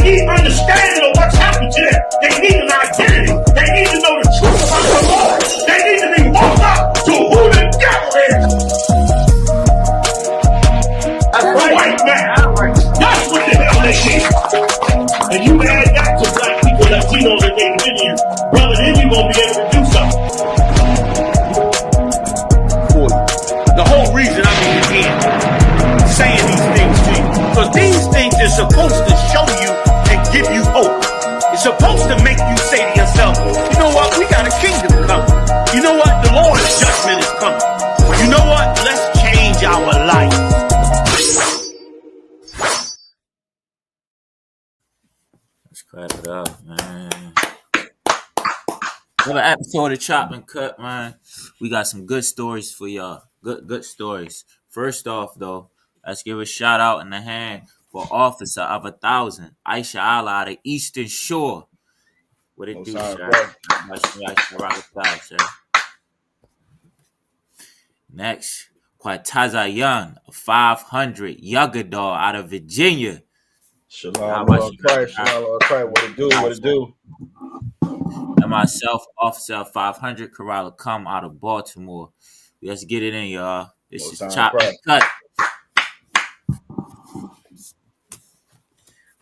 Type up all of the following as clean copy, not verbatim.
need understanding of what's happened to them. They need an identity. They need to know the truth about the Lord. They need to be woke up to who the devil is. That's a white man. That's what the hell they need. And you add that to black people, Latinos, and Native Indians, brother, then you're going to be able to do something. The whole reason I'm here saying these things to you, because these things are supposed to show you and give you hope. It's supposed to make you say to yourself, you know what, we got a kingdom coming. You know what, the Lord's judgment is coming. You know what, let's change our life. Let's clap it up, man. Another episode of Chop and Cut, man. We got some good stories for y'all. Good stories. First off, though, let's give a shout out in the hand for Officer of 1,000, Aisha Allah out of Eastern Shore. What it do, sir? Next, Quataza Young, 500, Yugador out of Virginia. Shalom, Lord Christ, what it do? And myself, Officer of 500, Corral come out of Baltimore. Let's get it in, y'all. This is Chop and Cut.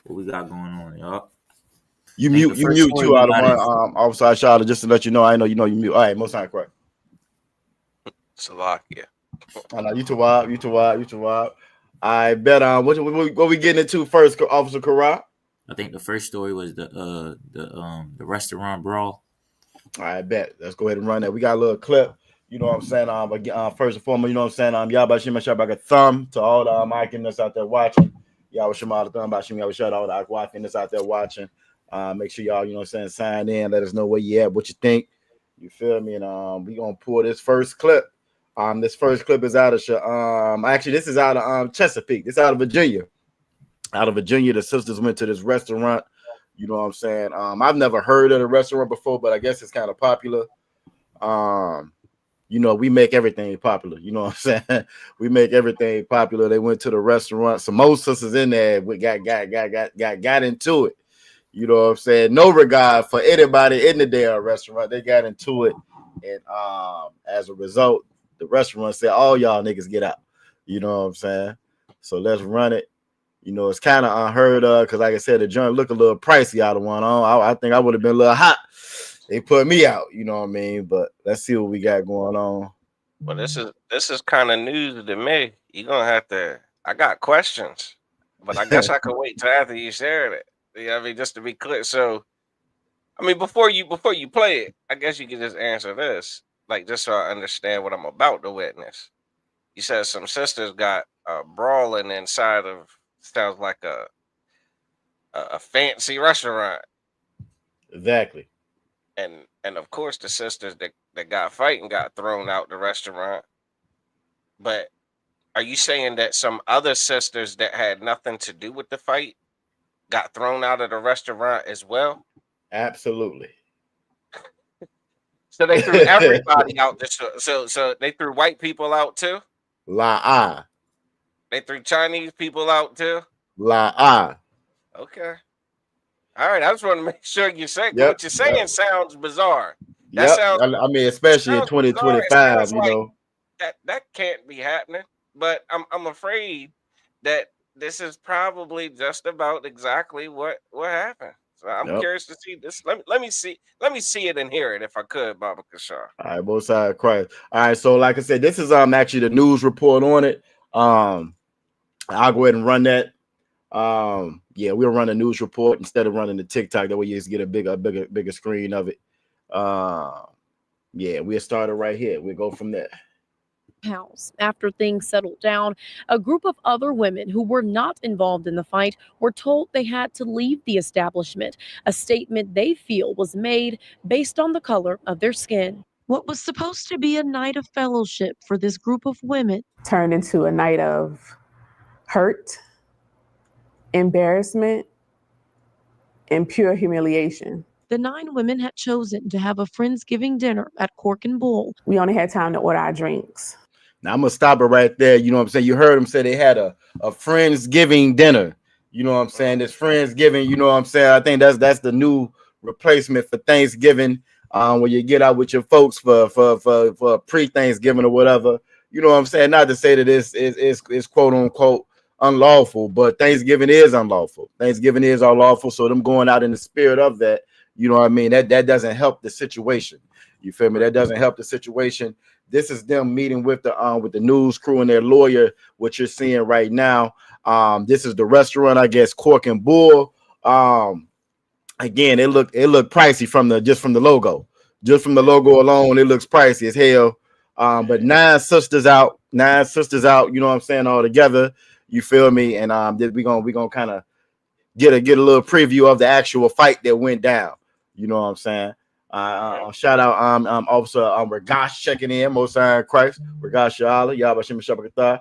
What we got going on, y'all? You mute too out of one. Officer Charlotte, just to let you know. I know you mute. All right, most time correct. Slovakia. I know you to wild. I bet what we getting into first, Officer Corral? I think the first story was the restaurant brawl. I bet. Let's go ahead and run that. We got a little clip. You know what I'm saying? First and foremost, you know what I'm saying? Y'all about Shima Shabak a thumb to all the Mike that's out there watching. Y'all Shima the thumb about Shima Shabak all the Aquakin that's out there watching. Make sure y'all, you know what I'm saying, sign in, let us know where you at, what you think. You feel me? And we gonna pull this first clip. This first clip is out of actually this is out of Chesapeake. This is out of Virginia. Out of Virginia, the sisters went to this restaurant. You know what I'm saying? I've never heard of the restaurant before, but I guess it's kind of popular. You know, we make everything popular. You know what I'm saying? We make everything popular. They went to the restaurant. Some more sisters in there got into it. You know what I'm saying? No regard for anybody in the damn restaurant. They got into it. And as a result, the restaurant said, all y'all niggas get out. You know what I'm saying? So let's run it. You know, it's kind of unheard of because, like I said, the joint look a little pricey out of one on. I think I would have been a little hot. They put me out, you know what I mean? But let's see what we got going on. Well, this is kind of news to me. You're gonna have to. I got questions, but I guess I could wait till after you shared it. You know what I mean, just to be clear. So, I mean, before you play it, I guess you could just answer this, like just so I understand what I'm about to witness. You said some sisters got brawling inside of sounds like a fancy restaurant. Exactly. And of course the sisters that got fighting got thrown out the restaurant. But are you saying that some other sisters that had nothing to do with the fight got thrown out of the restaurant as well? Absolutely. So they threw everybody out. So they threw white people out too? La. They threw Chinese people out too? La. Okay. All right, I just want to make sure you're saying what you're saying sounds bizarre. That sounds, I mean, especially in 2025, you know. That can't be happening. But I'm afraid that this is probably just about exactly what happened. So I'm curious to see this. Let me see it and hear it if I could, Baba Kashar. All right, both sides Christ. All right, so like I said, this is actually the news report on it. I'll go ahead and run that. Yeah, we'll run a news report instead of running the TikTok. That way you just get a bigger screen of it. Yeah, we'll start it right here. We'll go from there. House. After things settled down, a group of other women who were not involved in the fight were told they had to leave the establishment, a statement they feel was made based on the color of their skin. What was supposed to be a night of fellowship for this group of women turned into a night of hurt, embarrassment, and pure humiliation. The 9 women had chosen to have a Friendsgiving dinner at Cork and Bull. We only had time to order our drinks. Now I'm gonna stop it right there. You know what I'm saying? You heard them say they had a Friendsgiving dinner. You know what I'm saying? It's Friendsgiving. You know what I'm saying? I think that's the new replacement for Thanksgiving. When you get out with your folks for pre-Thanksgiving or whatever. You know what I'm saying? Not to say that it's quote unquote unlawful, but Thanksgiving is unlawful. Thanksgiving is unlawful. So them going out in the spirit of that, you know what I mean? That doesn't help the situation. You feel me? That doesn't help the situation. This is them meeting with the news crew and their lawyer, what you're seeing right now. This is the restaurant, I guess, Cork and Bull. Again, it looked pricey from the logo. Just from the logo alone, it looks pricey as hell. But nine sisters out, you know what I'm saying, all together. You feel me? And we gonna kind of get a little preview of the actual fight that went down. You know what I'm saying? Shout out Officer Regash checking in, Most Iron Christ, Regash Yala, Yabashim Shabakata.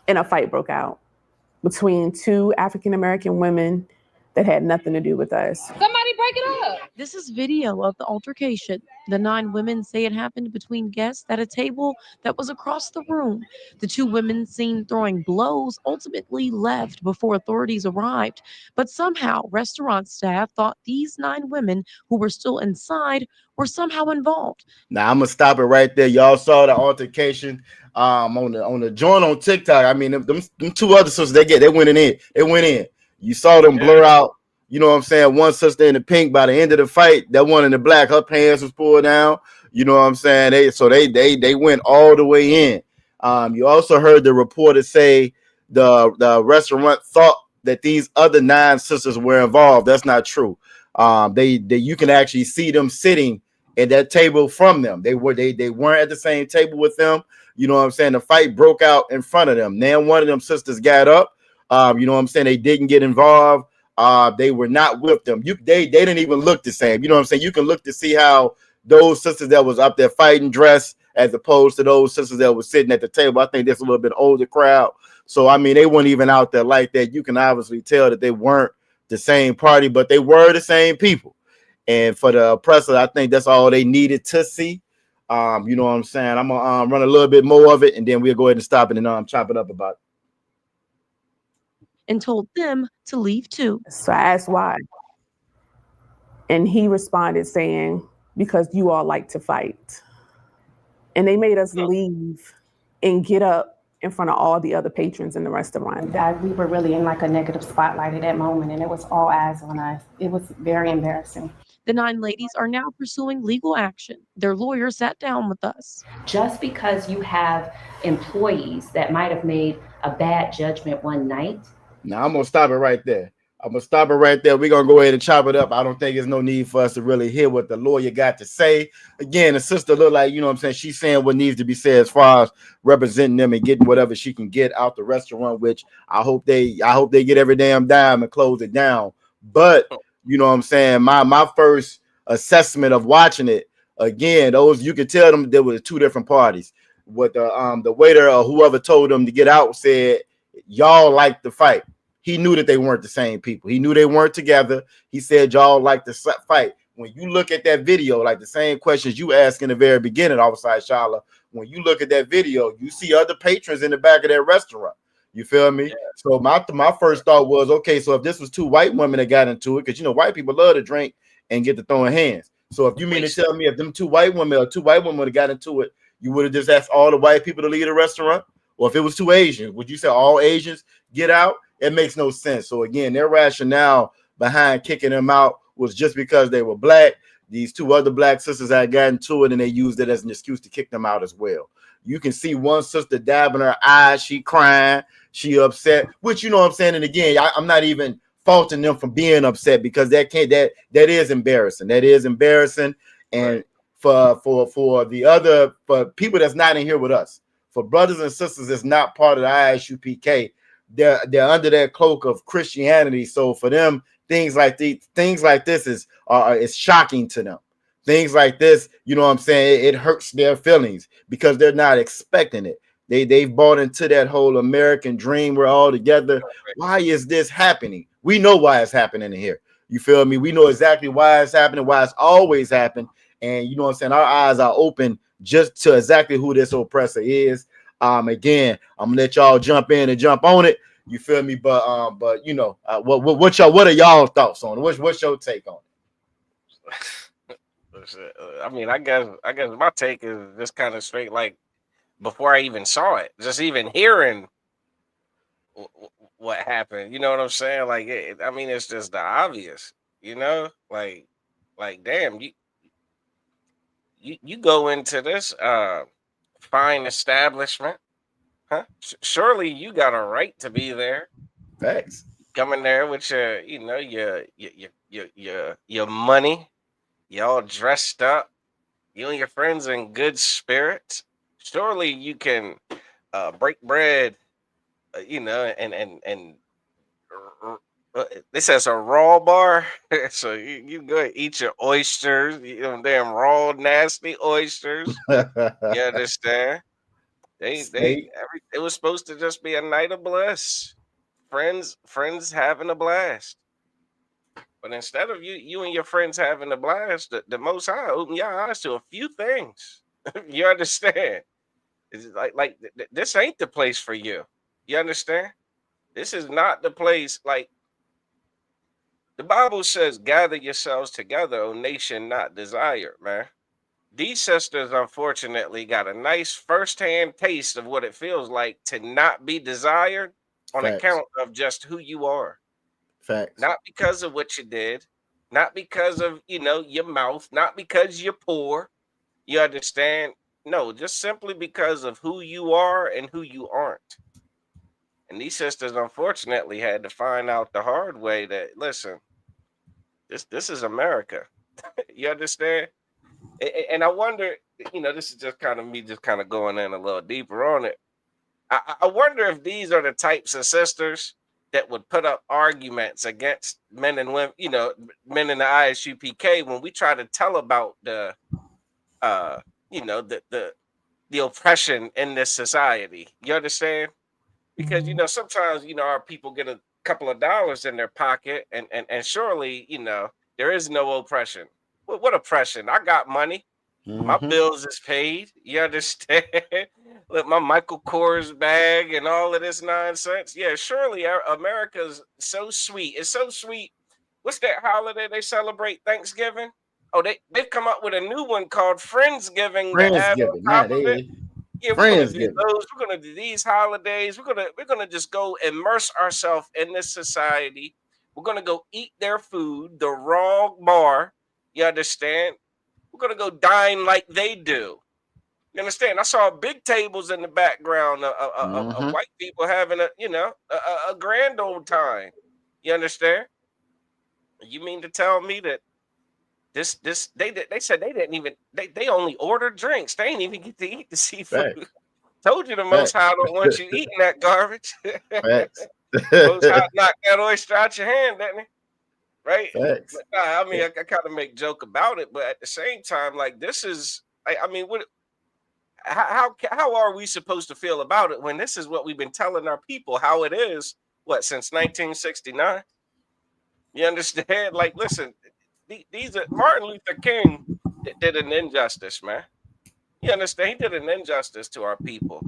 And a fight broke out between two African American women that had nothing to do with us. Somebody break it up. This is video of the altercation. The 9 women say it happened between guests at a table that was across the room. The 2 women seen throwing blows ultimately left before authorities arrived. But somehow, restaurant staff thought these 9 women who were still inside were somehow involved. Now I'm gonna stop it right there. Y'all saw the altercation on the joint on TikTok. I mean, them 2 other sisters, they went in. They went in. You saw them blur out, you know what I'm saying? One sister in the pink, by the end of the fight, that one in the black, her pants was pulled down. You know what I'm saying? They went all the way in. You also heard the reporter say the restaurant thought that these other 9 sisters were involved. That's not true. You can actually see them sitting at that table from them. They weren't at the same table with them. You know what I'm saying? The fight broke out in front of them. Then one of them sisters got up. You know what I'm saying? They didn't get involved. They were not with them. They didn't even look the same. You know what I'm saying? You can look to see how those sisters that was up there fighting dress as opposed to those sisters that were sitting at the table. I think that's a little bit older crowd. So, I mean, they weren't even out there like that. You can obviously tell that they weren't the same party, but they were the same people. And for the oppressor, I think that's all they needed to see. You know what I'm saying? I'm gonna run a little bit more of it, and then we'll go ahead and stop it and chop it up about it. And told them to leave too. So I asked why. And he responded saying, because you all like to fight. And they made us leave and get up in front of all the other patrons in the restaurant. We were really in like a negative spotlight at that moment, and it was all eyes on us. It was very embarrassing. The 9 ladies are now pursuing legal action. Their lawyer sat down with us. Just because you have employees that might have made a bad judgment one night. Now I'm gonna stop it right there. We're gonna go ahead and chop it up. I don't think there's no need for us to really hear what the lawyer got to say. Again, the sister look like, you know what I'm saying, she's saying what needs to be said as far as representing them and getting whatever she can get out the restaurant, which I hope they get every damn dime and close it down. But you know what I'm saying, my first assessment of watching it, again, those, you could tell them there were 2 different parties. What the waiter or whoever told them to get out said, y'all like the fight. He knew that they weren't the same people. He knew they weren't together. He said, y'all like to fight. When you look at that video, like the same questions you asked in the very beginning, Officer Shala, when you look at that video, you see other patrons in the back of that restaurant. You feel me? Yeah. So my first thought was, okay, so if this was 2 white women that got into it, because, you know, white people love to drink and get to throwing hands. So if you mean to tell me if them 2 white women would have got into it, you would have just asked all the white people to leave the restaurant? Or if it was 2 Asians, would you say all Asians get out? It makes no sense. So again, their rationale behind kicking them out was just because they were black. These 2 other black sisters had gotten to it, and they used it as an excuse to kick them out as well. You can see one sister dabbing her eyes. She crying. She upset, which, you know what I'm saying? And again, I'm not even faulting them for being upset, because that is embarrassing. That is embarrassing. And for people that's not in here with us, for brothers and sisters that's not part of the ISUPK, they're under that cloak of Christianity. So for them, things like this is shocking to them. Things like this, you know what I'm saying, it hurts their feelings because they're not expecting it. They've bought into that whole American dream. We're all together. Why is this happening? We know why it's happening in here. You feel me? We know exactly why it's happening, why it's always happened. And you know what I'm saying, our eyes are open just to exactly who this oppressor is. Again, I'm gonna let y'all jump in and jump on it. You feel me? But you know, what are y'all thoughts on it? What's your take on it? I mean, I guess my take is just kind of straight. Like before I even saw it, just even hearing what happened. You know what I'm saying? Like, I mean, it's just the obvious. You know, like damn, you go into this fine establishment, huh? Surely you got a right to be there. Facts. Coming there with your, you know, your money, you all dressed up, you and your friends in good spirits. Surely you can break bread, you know, and this says a raw bar, so you go eat your oysters, you know, damn raw nasty oysters. You understand? Steak. It was supposed to just be a night of bliss, friends having a blast. But instead of you and your friends having a blast, the Most High open your eyes to a few things. You understand? It's this ain't the place for you. You understand? This is not the place. Like the Bible says, gather yourselves together, O nation not desired, man. These sisters, unfortunately, got a nice firsthand taste of what it feels like to not be desired on Facts. account of just who you are. Facts. Not because of what you did, not because of, you know, your mouth, not because you're poor. You understand? No, just simply because of who you are and who you aren't. And these sisters, unfortunately, had to find out the hard way that, listen, this is America. You understand? And I wonder, you know, this is just kind of me just kind of going in a little deeper on it. I wonder if these are the types of sisters that would put up arguments against men and women, you know, men in the ISUPK when we try to tell about the, you know, the oppression in this society. You understand? Because you know sometimes you know our people get a couple of dollars in their pocket, and surely you know there is no oppression. What oppression? I got money. My bills is paid. You understand? Look, my Michael Kors bag and all of this nonsense. Yeah, surely America's so sweet. It's so sweet. What's that holiday they celebrate? Thanksgiving. Oh, they've come up with a new one called Friendsgiving to add on Friendsgiving. top Nah, of it. they Yeah, we're gonna do Friendsgiving. those. We're gonna do these holidays. We're gonna just go immerse ourselves in this society. We're gonna go eat their food, the raw bar. You understand? We're gonna go dine like they do. You understand? I saw big tables in the background of white people having a you know a grand old time. You understand? You mean to tell me that this they said they didn't even they only ordered drinks. They ain't even get to eat the seafood. Facts. Told you the Most Facts. High don't want you eating that garbage. Facts. Most High knocked that oyster out your hand, didn't he? Right? Facts. But nah, I mean, I kind of make joke about it, but at the same time, like this is, I mean, what? How are we supposed to feel about it when this is what we've been telling our people how it is? What since 1969? You understand? Like, listen, these are Martin Luther King did an injustice, man. You understand? He did an injustice to our people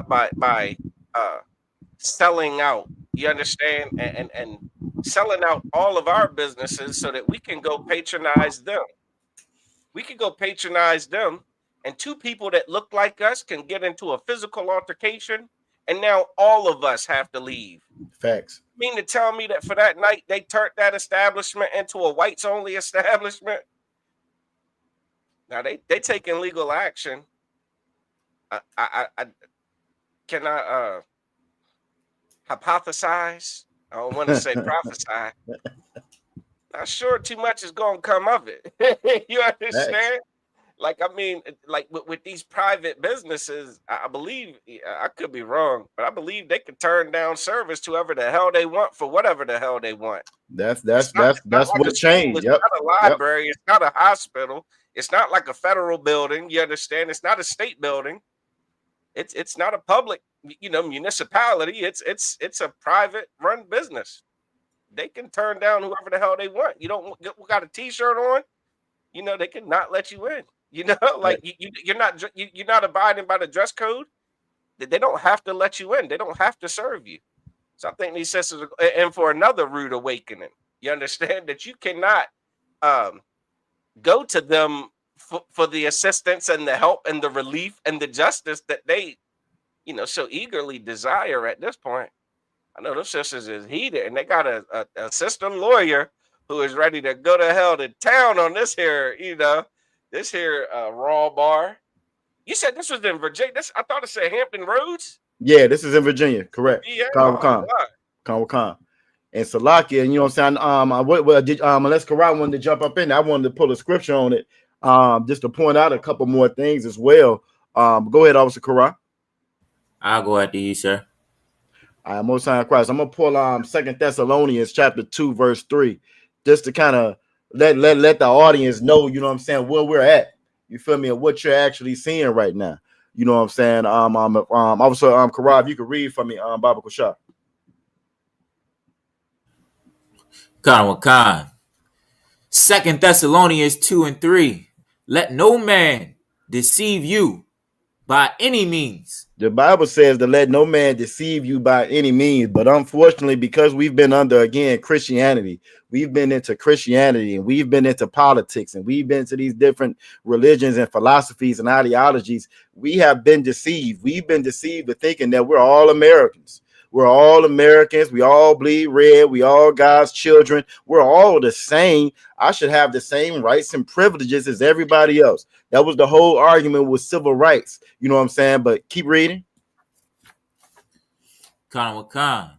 by selling out. You understand? And selling out all of our businesses so that we can go patronize them. We can go patronize them, and two people that look like us can get into a physical altercation, and now all of us have to leave. Facts. You mean to tell me that for that night they turned that establishment into a whites only establishment? Now they taking legal action. I can I hypothesize? I don't want to say prophesy. Not sure too much is gonna come of it. You understand? Facts. Like I mean, like with these private businesses, I believe I could be wrong, but I believe they can turn down service to whoever the hell they want for whatever the hell they want. That's It's not like what a school. changed. It's Yep. not a Yep. library. It's not a hospital. It's not like a federal building. You understand? It's not a state building. It's not a public, you know, municipality. It's a private run business. They can turn down whoever the hell they want. You don't got a T-shirt on, you know, they can not let you in. You know, like Facts. you're not abiding by the dress code. They don't have to let you in. They don't have to serve you. So I think these sisters are in for another rude awakening. You understand that you cannot go to them for the assistance and the help and the relief and the justice that they, so eagerly desire at this point. I know those sisters is heated, and they got a system lawyer who is ready to go to hell to town on this here, this here raw bar. You said this was in Virginia. I thought it said Hampton Roads. Yeah, this is in Virginia, correct? Yeah. Conwacan. And Salakia, and you know what I'm saying? Unless Karan wanted to jump up in there, I wanted to pull a scripture on it, just to point out a couple more things as well. Go ahead, Officer Karan. I'll go after you, sir. All right, most time Christ. I'm gonna pull 2 Thessalonians chapter 2, verse 3, just to kind of let the audience know, you know what I'm saying, where we're at. You feel me? And what you're actually seeing right now. You know what I'm saying? Officer Karan, if you could read for me, Baba Kushah. Khan. 2 Thessalonians 2 and 3. Let no man deceive you by any means. The Bible says to let no man deceive you by any means. But unfortunately, because we've been under, again, Christianity, we've been into Christianity, and we've been into politics, and we've been to these different religions and philosophies and ideologies, we have been deceived. We've been deceived to thinking that we're all Americans. We're all Americans. We all bleed red. We all God's children. We're all the same. I should have the same rights and privileges as everybody else. That was the whole argument with civil rights. You know what I'm saying? But keep reading. Khan.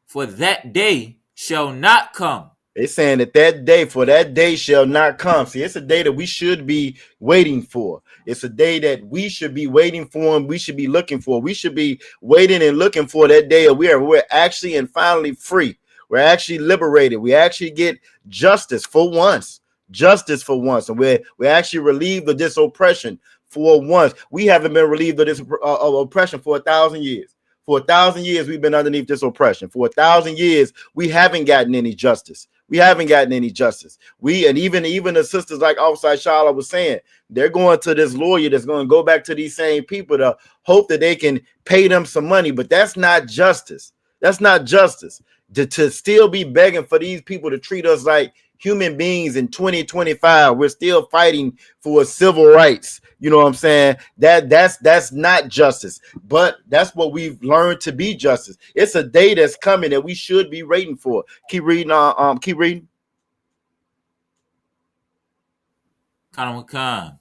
For that day shall not come. They're saying that that day shall not come. See, it's a day that we should be waiting for. It's a day that we should be waiting for, and we should be looking for. We should be waiting and looking for that day where we're actually and finally free. We're actually liberated. We actually get justice for once. And we're actually relieved of this oppression for once. We haven't been relieved of this oppression for 1,000 years. For 1,000 years, we've been underneath this oppression. For 1,000 years, we haven't gotten any justice. Even the sisters like Officer Shala was saying, they're going to this lawyer that's going to go back to these same people to hope that they can pay them some money. But that's not justice. That's not justice. To still be begging for these people to treat us like human beings in 2025. We're still fighting for civil rights. You know what I'm saying? That's not justice, but that's what we've learned to be justice. It's a day that's coming that we should be waiting for. Keep reading. Keep reading. Khan.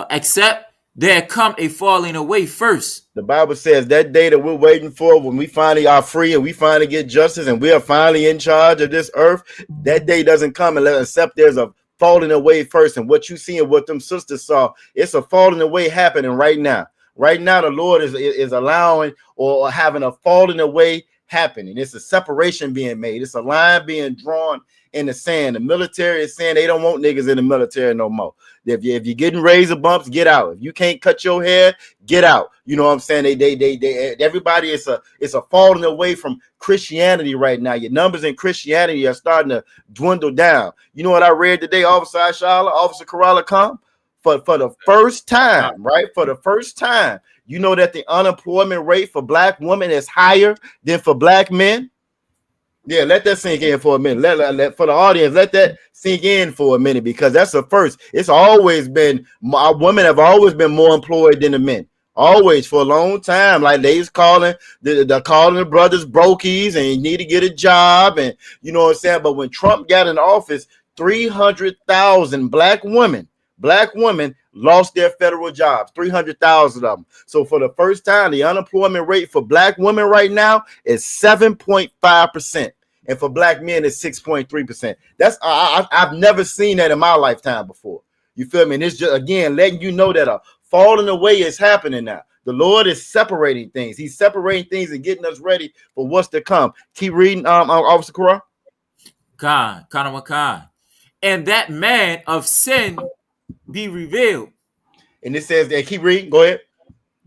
Except there come a falling away first. The Bible says that day that we're waiting for, when we finally are free and we finally get justice and we are finally in charge of this earth, that day doesn't come except there's a falling away first. And what you see and what them sisters saw, it's a falling away happening right now. Right now, the Lord is allowing or having a falling away happening. It's a separation being made. It's a line being drawn in the sand. The military is saying they don't want niggas in the military no more. If you're getting razor bumps, get out. If you can't cut your hair, get out. You know what I'm saying? Everybody it's a falling away from Christianity right now. Your numbers in Christianity are starting to dwindle down. You know what I read today, Officer Ashala, Officer Karala come for the first time, right? For the first time, you know that the unemployment rate for black women is higher than for black men. Yeah, let that sink in for a minute. Let for the audience, let that sink in for a minute, because that's the first. It's always been, women have always been more employed than the men. Always, for a long time. Like they was calling the brothers brokies and you need to get a job, and you know what I'm saying. But when Trump got in office, 300,000 black women lost their federal jobs, 300,000 of them. So for the first time, the unemployment rate for black women right now is 7.5%. And for black men, it's 6.3%. That's I've never seen that in my lifetime before. You feel me? And it's just, again, letting you know that a falling away is happening now. The Lord is separating things. He's separating things and getting us ready for what's to come. Keep reading, Officer Kura. Khan. And that man of sin be revealed. And it says that, keep reading, go ahead.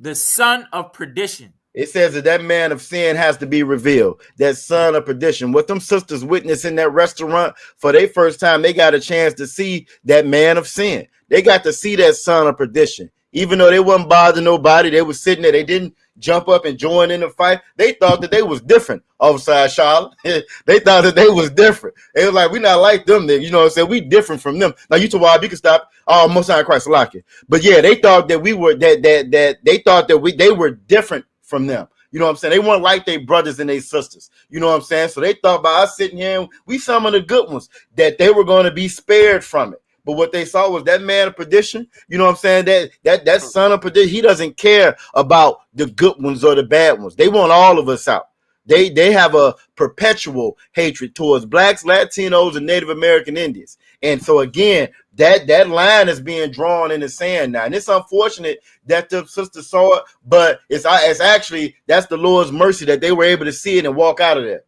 The son of perdition. It says that man of sin has to be revealed. That son of perdition. What them sisters witnessed in that restaurant for their first time, they got a chance to see that man of sin. They got to see that son of perdition. Even though they wasn't bothering nobody, they was sitting there. They didn't jump up and join in the fight. They thought that they was different outside Charlotte. They thought that they was different. It was like, we not like them. Then, you know what I'm saying? We different from them. Now you to why you can stop. Most time Christ like it. But yeah, they thought that we were that they thought that they were different from them. You know what I'm saying? They weren't like their brothers and their sisters. You know what I'm saying? So they thought by us sitting here, we some of the good ones, that they were going to be spared from it. But what they saw was that man of perdition. You know what I'm saying? That son of perdition, he doesn't care about the good ones or the bad ones. They want all of us out. They have a perpetual hatred towards blacks, Latinos, and Native American Indians. And so again, that line is being drawn in the sand now. And it's unfortunate that the sister saw it, but it's actually, that's the Lord's mercy that they were able to see it and walk out of there.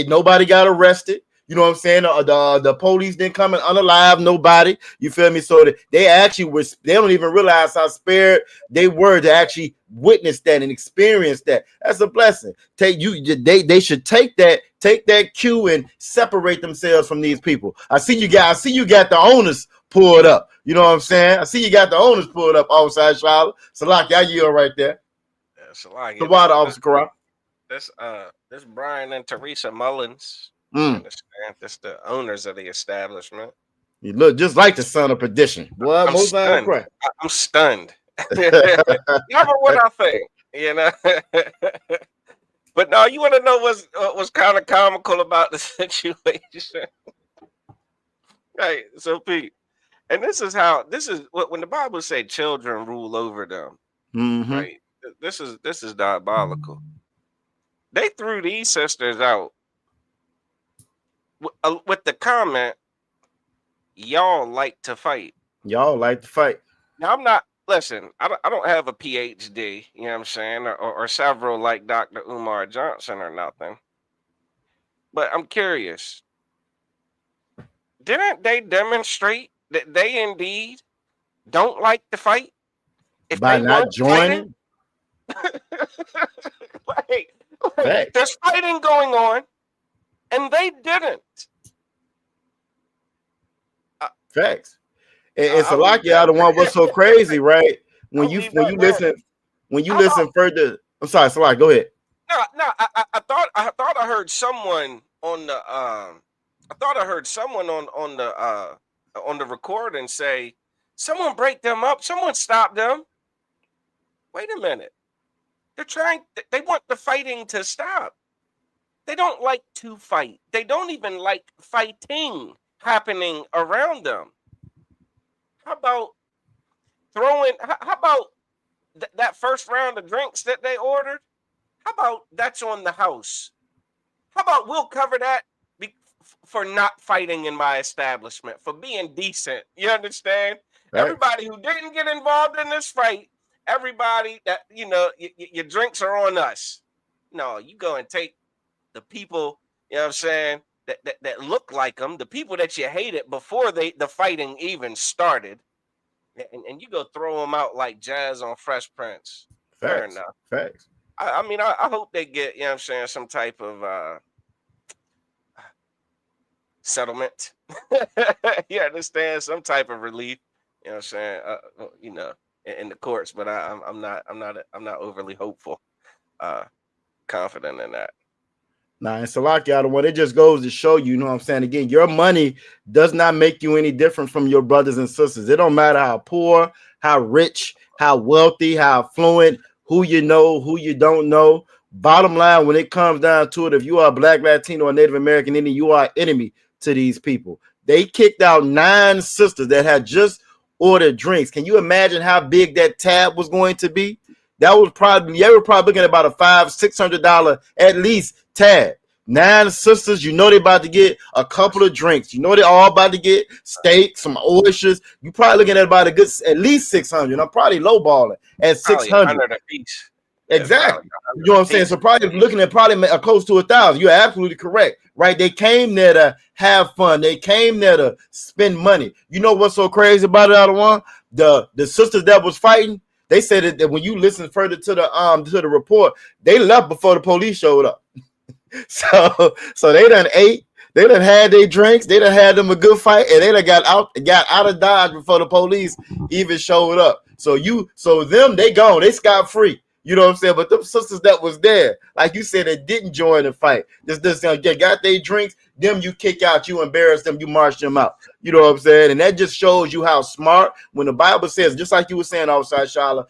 Nobody got arrested. You know what I'm saying? The police didn't come and unalive nobody. You feel me? So they actually were, they don't even realize how spared they were to actually witness that and experience that. That's a blessing. They should take that cue and separate themselves from these people. I see you got the owners pulled up. You know what I'm saying? I see you got the owners pulled up outside Charlotte. Salaki, I yield right there. Yeah, Salaki. The water officer, correct? This Brian and Teresa Mullins. Understand? That's the owners of the establishment. You look just like the son of perdition. Boy, I'm stunned. I'm stunned. Never what I think, you know. But no, you want to know what was kind of comical about the situation? Right. So Pete, and this is what when the Bible say children rule over them. Mm-hmm. Right. This is diabolical. They threw these sisters out with the comment, y'all like to fight. Y'all like to fight. Now, I'm not, listen, I don't have a PhD, you know what I'm saying, or several like Dr. Umar Johnson or nothing. But I'm curious. Didn't they demonstrate that they indeed don't like to fight? If by they not joining? There's fighting going on. And they didn't. Facts. And Salakia, the one was so crazy, right? When you listen further. I'm sorry, Salakia, go ahead. No, I thought I heard someone on the on the recording say, someone break them up, someone stop them. Wait a minute. They want the fighting to stop. They don't like to fight. They don't even like fighting happening around them. How about that first round of drinks that they ordered? How about that's on the house? How about we'll cover that for not fighting in my establishment, for being decent? You understand? Right. Everybody who didn't get involved in this fight, everybody that, you know, your drinks are on us. No, you go and take the people, you know what I'm saying, that look like them, the people that you hated before the fighting even started, and you go throw them out like Jazz on Fresh Prince. Facts. Fair enough. Facts. I mean, I hope they get, you know what I'm saying, some type of settlement. You understand? Some type of relief, you know what I'm saying, you know, in the courts, but I'm not overly hopeful, confident in that. Nah, and Salakia, the one, it just goes to show you, you know what I'm saying? Again, your money does not make you any different from your brothers and sisters. It don't matter how poor, how rich, how wealthy, how affluent, who you know, who you don't know. Bottom line, when it comes down to it, if you are Black, Latino, or Native American Indian, you are enemy to these people. They kicked out 9 sisters that had just ordered drinks. Can you imagine how big that tab was going to be? That was probably, they were probably looking at about a $500-600 at least tab. 9 sisters, you know they about to get a couple of drinks. You know they all about to get steak, some oysters. You probably looking at about a good at least 600. I'm probably lowballing at 600 a piece. Exactly. You know what I'm saying? So probably looking at probably close to 1,000. You're absolutely correct, right? They came there to have fun. They came there to spend money. You know what's so crazy about it, other one? The sisters that was fighting. They said that when you listen further to the report, they left before the police showed up. So they done ate, They done had their drinks. They done had them a good fight, and they done got out of Dodge before the police even showed up. So them, they gone. They scot free. You know what I'm saying? But them sisters that was there, like you said, that didn't join the fight, just got their drinks. Them you kick out, you embarrass them, you march them out. You know what I'm saying? And that just shows you how smart. When the Bible says, just like you were saying outside, Shala,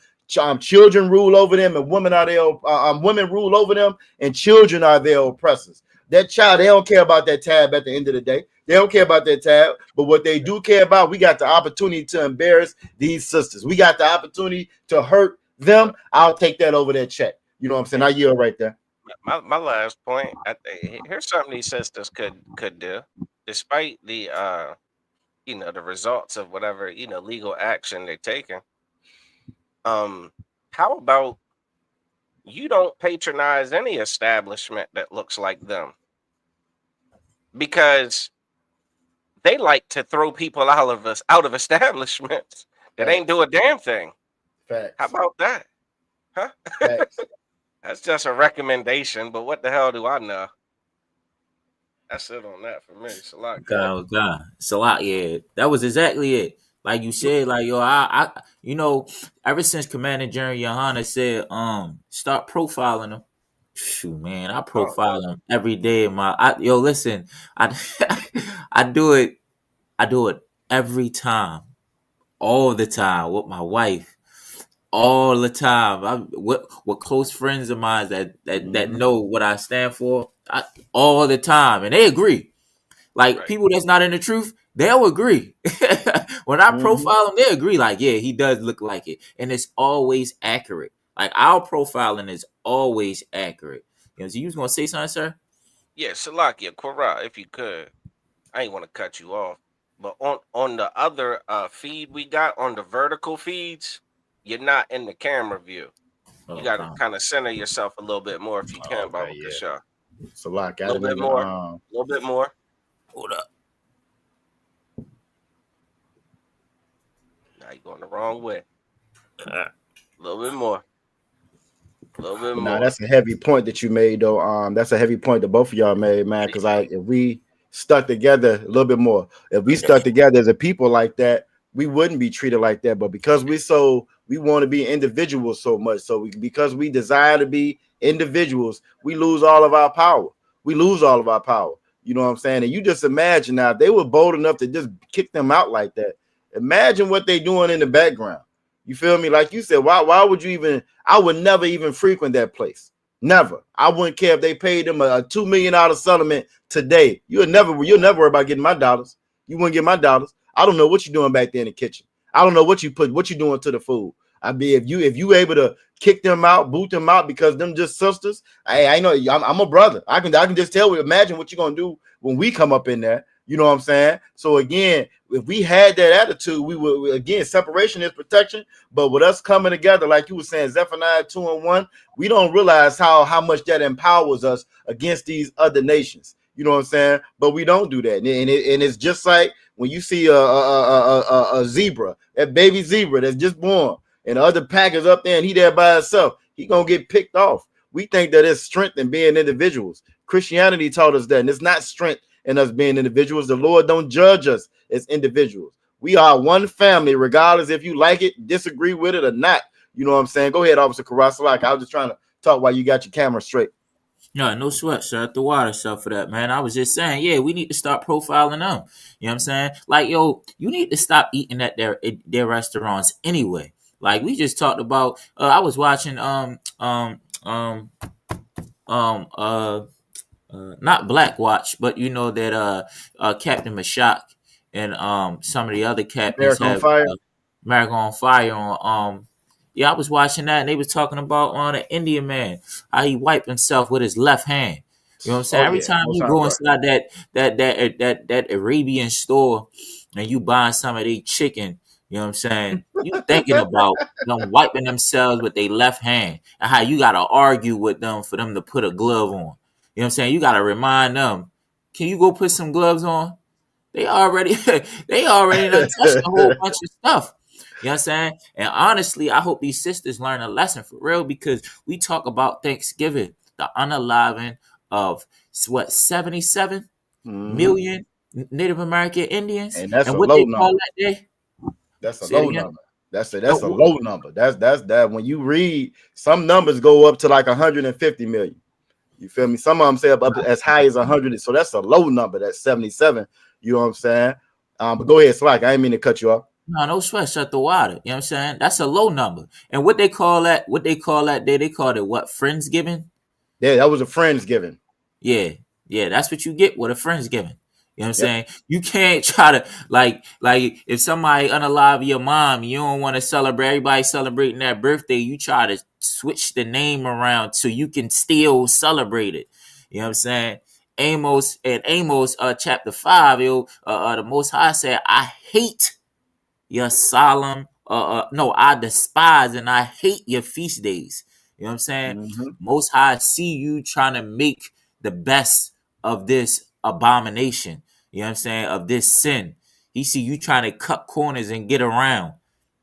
children rule over them, and women rule over them, and children are their oppressors. That child, they don't care about that tab at the end of the day. They don't care about that tab. But what they do care about, we got the opportunity to embarrass these sisters. We got the opportunity to hurt them. I'll take that over that check. You know what I'm saying? I yield right there. My last point. Here's something these sisters could do, despite the the results of whatever legal action they're taking. How about you don't patronize any establishment that looks like them, because they like to throw people out of establishments that ain't do a damn thing. Facts. How about that? Huh? Facts. That's just a recommendation, but what the hell do I know? That's it on that for me. It's a lot. God, it's a lot. Yeah, that was exactly it. Like you said, like yo, ever since Commander General Yohana said, start profiling them. Shoot, man, I profile them every day. Listen, I I do it. I do it every time, all the time with my wife, all the time. With close friends of mine that know what I stand for, all the time, and they agree. Like Right. people that's not in the truth, they'll agree. When I profile them, they agree. Like, yeah, he does look like it, and it's always accurate. Like our profiling is always accurate. So you was gonna say something, sir? Yeah, Salakia, Quora, if you could. I ain't want to cut you off, but on the other feed we got, on the vertical feeds, you're not in the camera view. You got to kind of center yourself a little bit more if you can, Baba Kasha. It's a lot. A little bit more. A little bit more. Hold up. Now you're going the wrong way. A little bit more. A little bit more. Nah, that's a heavy point that you made, though. That's a heavy point that both of y'all made, man. Because if we stuck together a little bit more, if we stuck together as a people like that, we wouldn't be treated like that. But because we want to be individuals so much, because we desire to be individuals, we lose all of our power. We lose all of our power. You know what I'm saying? And you just imagine now, if they were bold enough to just kick them out like that, imagine what they're doing in the background. You feel me? Like you said, why would you even? I would never even frequent that place. Never. I wouldn't care if they paid them a $2 million settlement today. You'll never worry about getting my dollars. You wouldn't get my dollars. I don't know what you're doing back there in the kitchen. I don't know what you're doing to the food. If you able to kick them out, boot them out because them just sisters. I know I'm a brother. I can just tell. Imagine what you're gonna do when we come up in there. You know what I'm saying? So again, if we had that attitude, we would, again, separation is protection. But with us coming together, like you were saying, Zephaniah 2:1, we don't realize how much that empowers us against these other nations. You know what I'm saying? But we don't do that, and it's just like when you see a zebra, that baby zebra that's just born, and the other pack is up there, and he there by himself. He gonna get picked off. We think that it's strength in being individuals. Christianity taught us that, and it's not strength in us being individuals. The Lord don't judge us as individuals. We are one family, regardless if you like it, disagree with it or not. You know what I'm saying? Go ahead, Officer Karasalak. I was just trying to talk while you got your camera straight. No sweat, sir. At the water, sir, for that, man. I was just saying, yeah, we need to start profiling them. You know what I'm saying? Like, yo, you need to stop eating at their restaurants anyway. Like we just talked about. I was watching not Black Watch, but you know that Captain Mashak and some of the other captains America on have Fire. America on Fire on yeah, I was watching that and they was talking about on an Indian man, how he wiped himself with his left hand. You know what I'm saying? Every time you go inside that Arabian store and you buying some of their chicken, you know what I'm saying? You thinking about them wiping themselves with their left hand and how you gotta argue with them for them to put a glove on. You know what I'm saying? You gotta remind them, can you go put some gloves on? They already done touched a whole bunch of stuff. You know what I'm saying? And honestly, I hope these sisters learn a lesson for real, because we talk about Thanksgiving, the unaliving of what, 77? million Native American Indians. And that's And a what low they call number. that day? That's a Say it low again. number. That's a No, low number. That's that when you read, some numbers go up to like 150 million. You feel me? Some of them say up as high as 100. So that's a low number. That's 77. You know what I'm saying? But go ahead, Slack. I didn't mean to cut you off. no sweat, shut the water. You know what I'm saying? That's a low number. And what they call that day, they called it what? Friendsgiving? Yeah, that was a Friendsgiving. Yeah. Yeah, that's what you get with a Friendsgiving. You know what I'm Yep. saying? You can't try to like if somebody unalive your mom, you don't want to celebrate everybody celebrating that birthday, you try to switch the name around so you can still celebrate it. You know what I'm saying? Amos chapter 5, the Most High said, I hate your solemn no, I despise and I hate your feast days. You know what I'm saying? Mm-hmm. Most High see you trying to make the best of this abomination. You know what I'm saying? Of this sin. He see you trying to cut corners and get around.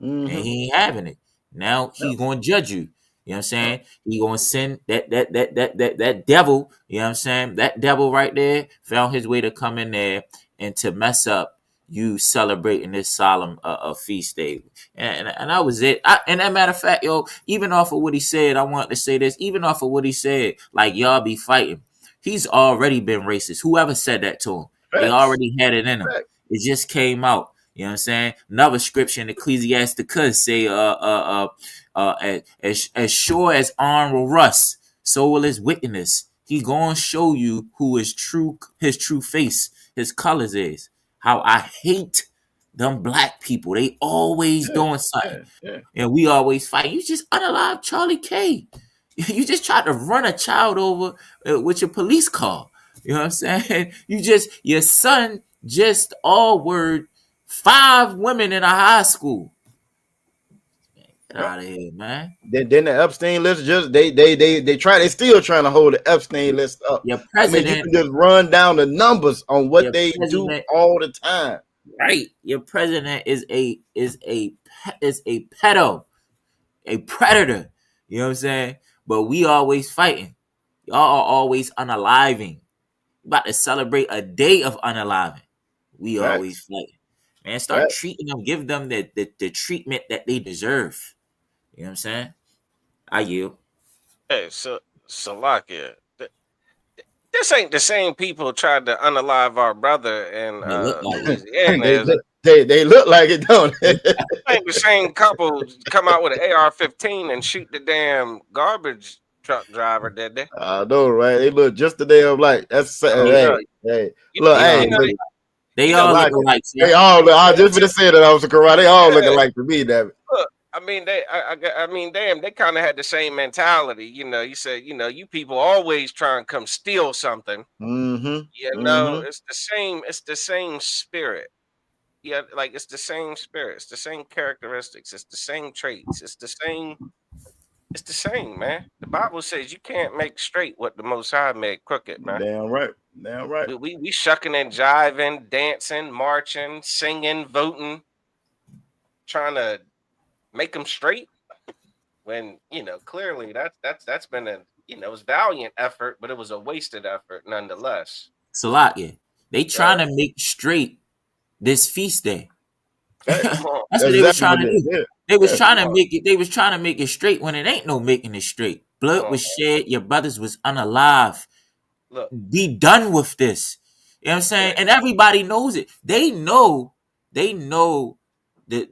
And Mm-hmm. he ain't having it. Now Yep. he gonna judge you. You know what I'm saying? Yep. He gonna send that devil, you know what I'm saying? That devil right there found his way to come in there and to mess up you celebrating this solemn feast day. And that was it. And that matter of fact, even off of what he said, I want to say this, even off of what he said, like y'all be fighting. He's already been racist. Whoever said that to him, they Facts. already had it in him. Facts. It just came out. You know what I'm saying? Another scripture in Ecclesiasticus say, as sure as iron will rust, so will his wickedness. He gonna show you who his true face, his colors is. How I hate them black people. They always Yeah. doing something. Yeah. And we always fight. You just unalive Charlie K. You just tried to run a child over with your police car. You know what I'm saying? Your son just all word 5 women in a high school. Get Yep. out of here, man. Then the Epstein list just they still trying to hold the Epstein list up. Your I mean, you president, can just run down the numbers on what they do president, all the time. right? Your president is a pedo, a predator. You know what I'm saying? But we always fighting. Y'all are always unaliving. About to celebrate a day of unaliving. We always Facts. fighting. Man, start Facts. treating them, give them the treatment that they deserve. You know what I'm saying? I yield. Hey, so Salakia, this ain't the same people tried to unalive our brother in They look like it. Louisiana, is it? they look like it, don't it? Ain't the same couple come out with an AR-15 and shoot the damn garbage truck driver, did they? I know, right? They look just the damn like that's I mean, hey, you, look, you, They all hey, you know, look, they you know, all look like it. alike. They all look. I just gonna say that I was correct. They all look yeah, alike to me, damn it. look, I mean, I mean, damn, they kind of had the same mentality. You know, you said, you know, you people always try and come steal something. Mm-hmm. You know, Mm-hmm. it's the same. It's the same spirit. Yeah, like it's the same spirit. It's the same characteristics. It's the same traits. It's the same. It's the same, man. The Bible says you can't make straight what the Most High made crooked, man. Damn right. Damn right. We shucking and jiving, dancing, marching, singing, voting, trying to make them straight. When you know clearly that's been a it was valiant effort, but it was a wasted effort nonetheless. Salakia. They trying Right? to make straight this feast day. Facts. Come on, That's what That's they was exactly trying what to it is. do. Yeah. They was Yeah. trying come to on, make it. They was trying to make it straight when it ain't no making it straight. come Blood on, was man. shed. Your brothers was unalive. Look, Be done with this. You know what I'm saying? yeah, And everybody knows it. They know. They know the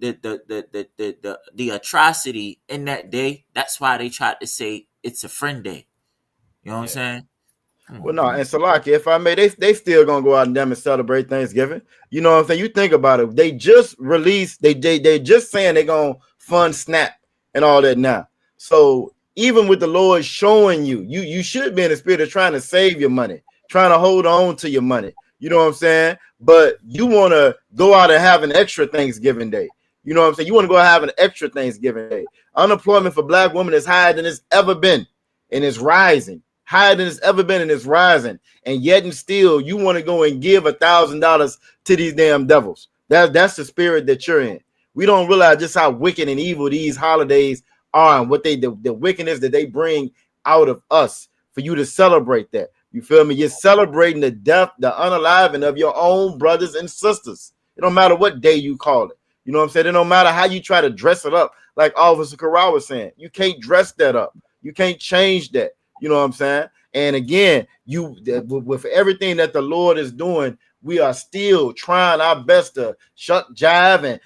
atrocity in that day. That's why they tried to say it's a friend day. You know what I'm yeah, saying? Come Well, on, no, man. and Salaki, if I may, they still gonna go out and them and celebrate Thanksgiving. You know what I'm saying? You think about it. They just released. They just saying they gonna fund SNAP and all that now. So even with the Lord showing you, you should be in the spirit of trying to save your money, trying to hold on to your money. You know what I'm saying? But you want to go out and have an extra Thanksgiving day. You know what I'm saying? You want to go have an extra Thanksgiving day. Unemployment for Black women is higher than it's ever been, and it's rising higher than it's ever been, and it's rising. And yet and still, you want to go and give $1,000 to these damn devils. That's the spirit that you're in. We don't realize just how wicked and evil these holidays are, and what the wickedness that they bring out of us for you to celebrate that. You feel me? You're celebrating the death, the unaliving of your own brothers and sisters. It don't matter what day you call it. You know what I'm saying? It don't matter how you try to dress it up, like Officer Corral was saying. You can't dress that up. You can't change that. You know what I'm saying? And again, with everything that the Lord is doing, we are still trying our best to shut jive and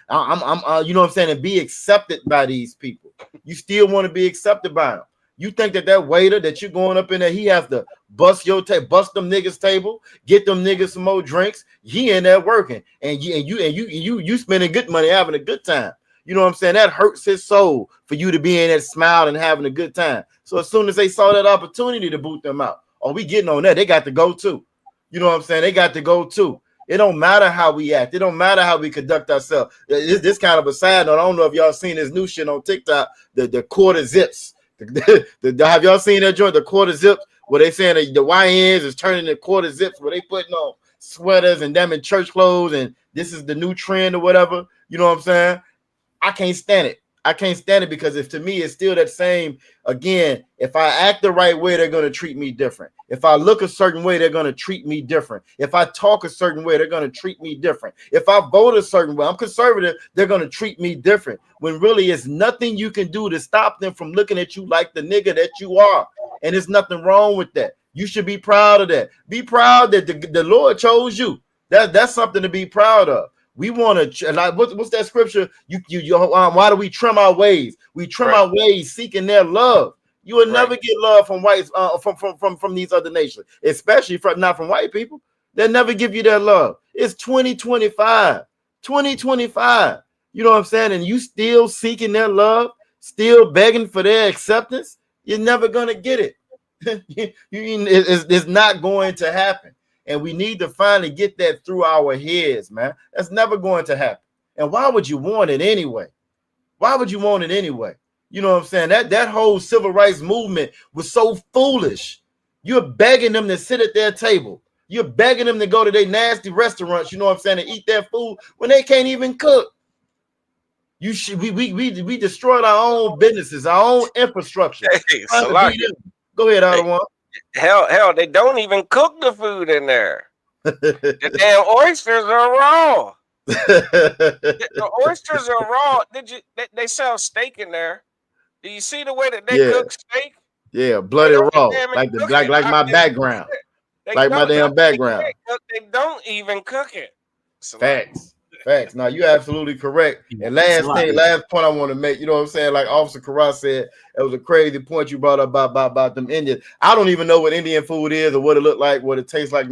you know what I'm saying, and be accepted by these people. You still want to be accepted by them. You think that waiter that you're going up in there, he has to bust them niggas table, get them niggas some more drinks. He in there working, and you spending good money, having a good time. You know what I'm saying? That hurts his soul for you to be in there smiling and having a good time. So as soon as they saw that opportunity to boot them out, oh, we getting on that. They got to go too. You know what I'm saying? They got to go too. It don't matter how we act. It don't matter how we conduct ourselves. This kind of a side note. I don't know if y'all seen this new shit on TikTok, the quarter zips. Have y'all seen that joint, the quarter zips, where they saying the YNs is turning the quarter zips, where they putting on sweaters and them in church clothes, and this is the new trend or whatever. You know what I'm saying? I can't stand it. I can't stand it because if to me it's still that same. Again, if I act the right way, they're going to treat me different. If I look a certain way, they're going to treat me different. If I talk a certain way, they're going to treat me different. If I vote a certain way, I'm conservative, they're going to treat me different. When really it's nothing you can do to stop them from looking at you like the nigga that you are. And there's nothing wrong with that. You should be proud of that. Be proud that the Lord chose you. That's something to be proud of. We want to like what's that scripture? Why do we trim our ways? We trim our ways, seeking their love. You will never get love from whites, from these other nations, especially not from white people. They'll never give you their love. It's 2025, 2025. You know what I'm saying? And you still seeking their love, still begging for their acceptance. You're never gonna get it. It's not going to happen. And we need to finally get that through our heads, man. That's never going to happen. And why would you want it anyway? Why would you want it anyway? You know what I'm saying? That whole civil rights movement was so foolish. You're begging them to sit at their table. You're begging them to go to their nasty restaurants, you know what I'm saying, and eat their food when they can't even cook. We destroyed our own businesses, our own infrastructure. Hey, go ahead, Ottawa. Hell, they don't even cook the food in there. The damn oysters are raw. The oysters are raw. They sell steak in there. Do you see the way that they cook steak? Yeah, bloody raw, like my background, like my damn background. They don't even cook it. Facts. Now you're absolutely correct. And last point I want to make, you know what I'm saying? Like Officer Carras said, it was a crazy point you brought up about them Indians. I don't even know what Indian food is or what it look like, what it tastes like.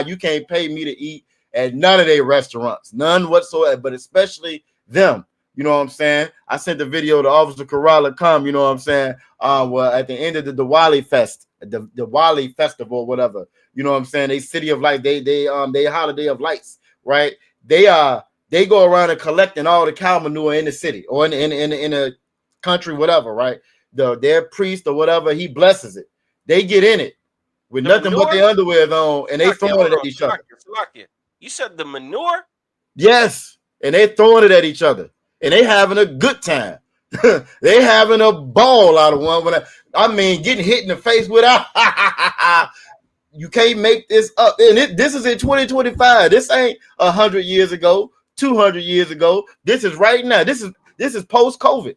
You can't pay me to eat at none of their restaurants, none whatsoever. But especially them. You know what I'm saying? I sent the video to Officer Corral come. You know what I'm saying? Well, at the end of the Diwali fest, the Diwali festival, whatever. You know what I'm saying? They City of Light, they Holiday of Lights, right? They go around and collecting all the cow manure in the city or in the country, whatever, right? Their priest or whatever, he blesses it. They get in it with nothing but their underwear on, and they throwing it at each other. You said the manure? Yes, and they throwing it at each other, and they having a good time. They having a ball out of one. Getting hit in the face without. You can't make this up. And this is in 2025. This ain't 100 years ago. 200 years ago. This is right now. This is post-COVID.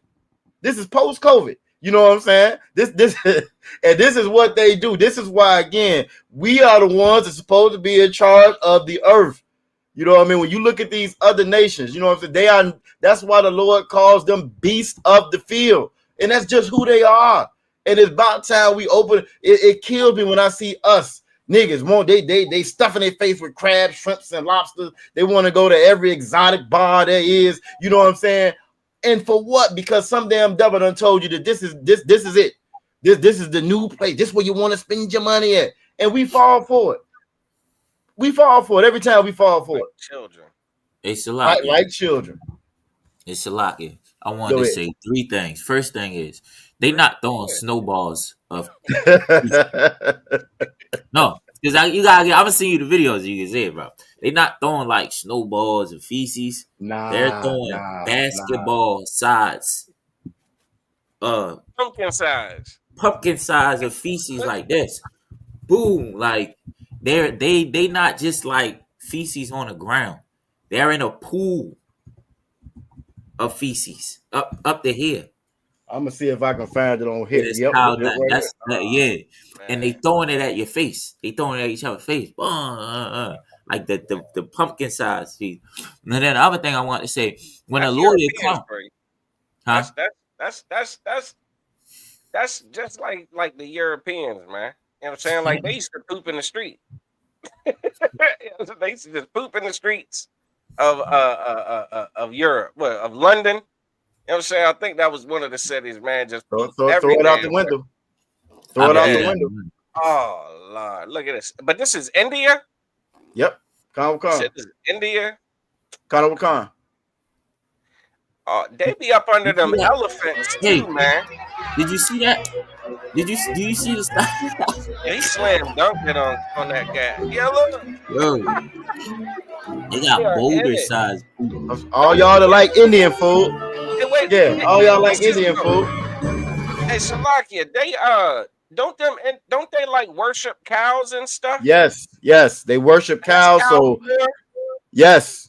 This is post-COVID. You know what I'm saying? This and this is what they do. This is why, again, we are the ones that's supposed to be in charge of the earth. You know what I mean? When you look at these other nations, you know what I'm saying? That's why the Lord calls them beasts of the field. And that's just who they are. And it's about time we open. It kills me when I see us. Niggas they stuffing their face with crabs, shrimps, and lobsters. They want to go to every exotic bar there is. You know what I'm saying? And for what? Because some damn devil done told you that this is it. This is the new place. This is where you want to spend your money at. And we fall for it. We fall for it every time. We fall for it. Children. It's a lot. Like children. It's a lot. Yeah. I wanted to say three things. First thing is they not throwing snowballs of. No, because I've seen you the videos. You can see it, bro. They not throwing like snowballs and feces. They're throwing basketball size. Pumpkin size of feces like this. boom, like they not just like feces on the ground. They're in a pool of feces up to here. I'm gonna see if I can find it on It hit. is Yep, how it that right here. that's that, Oh yeah. And they man. throwing it at your face. They throwing it at each other's face. Like the pumpkin size feet. And then the other thing I want to say, when a That's lawyer Europeans come, for you. huh? That's just like the Europeans, man. You know what I'm saying? Like they used to poop in the street. They used to just poop in the streets of Europe, well, of London. You know what I'm saying? I think that was one of the cities, man. Just poop Throw it out everywhere. the window. I Throw it out believe the Yeah. that. window. Oh Lord, look at this. But this is India. Yep. You Khan. said this is India. Khan. They be up under You see them that? elephants Hey, too, man. did you see that? Do you see the stuff? Yeah, he slammed dunked it on that guy. Yeah, look, Yo, they they got are in boulder it. size. All y'all that like Indian food. Hey, wait, Yeah, hey, all check y'all like this Indian out. food. Hey, Salakia, they don't they like worship cows and stuff? Yes. They worship That's cows, cow so manure. yes.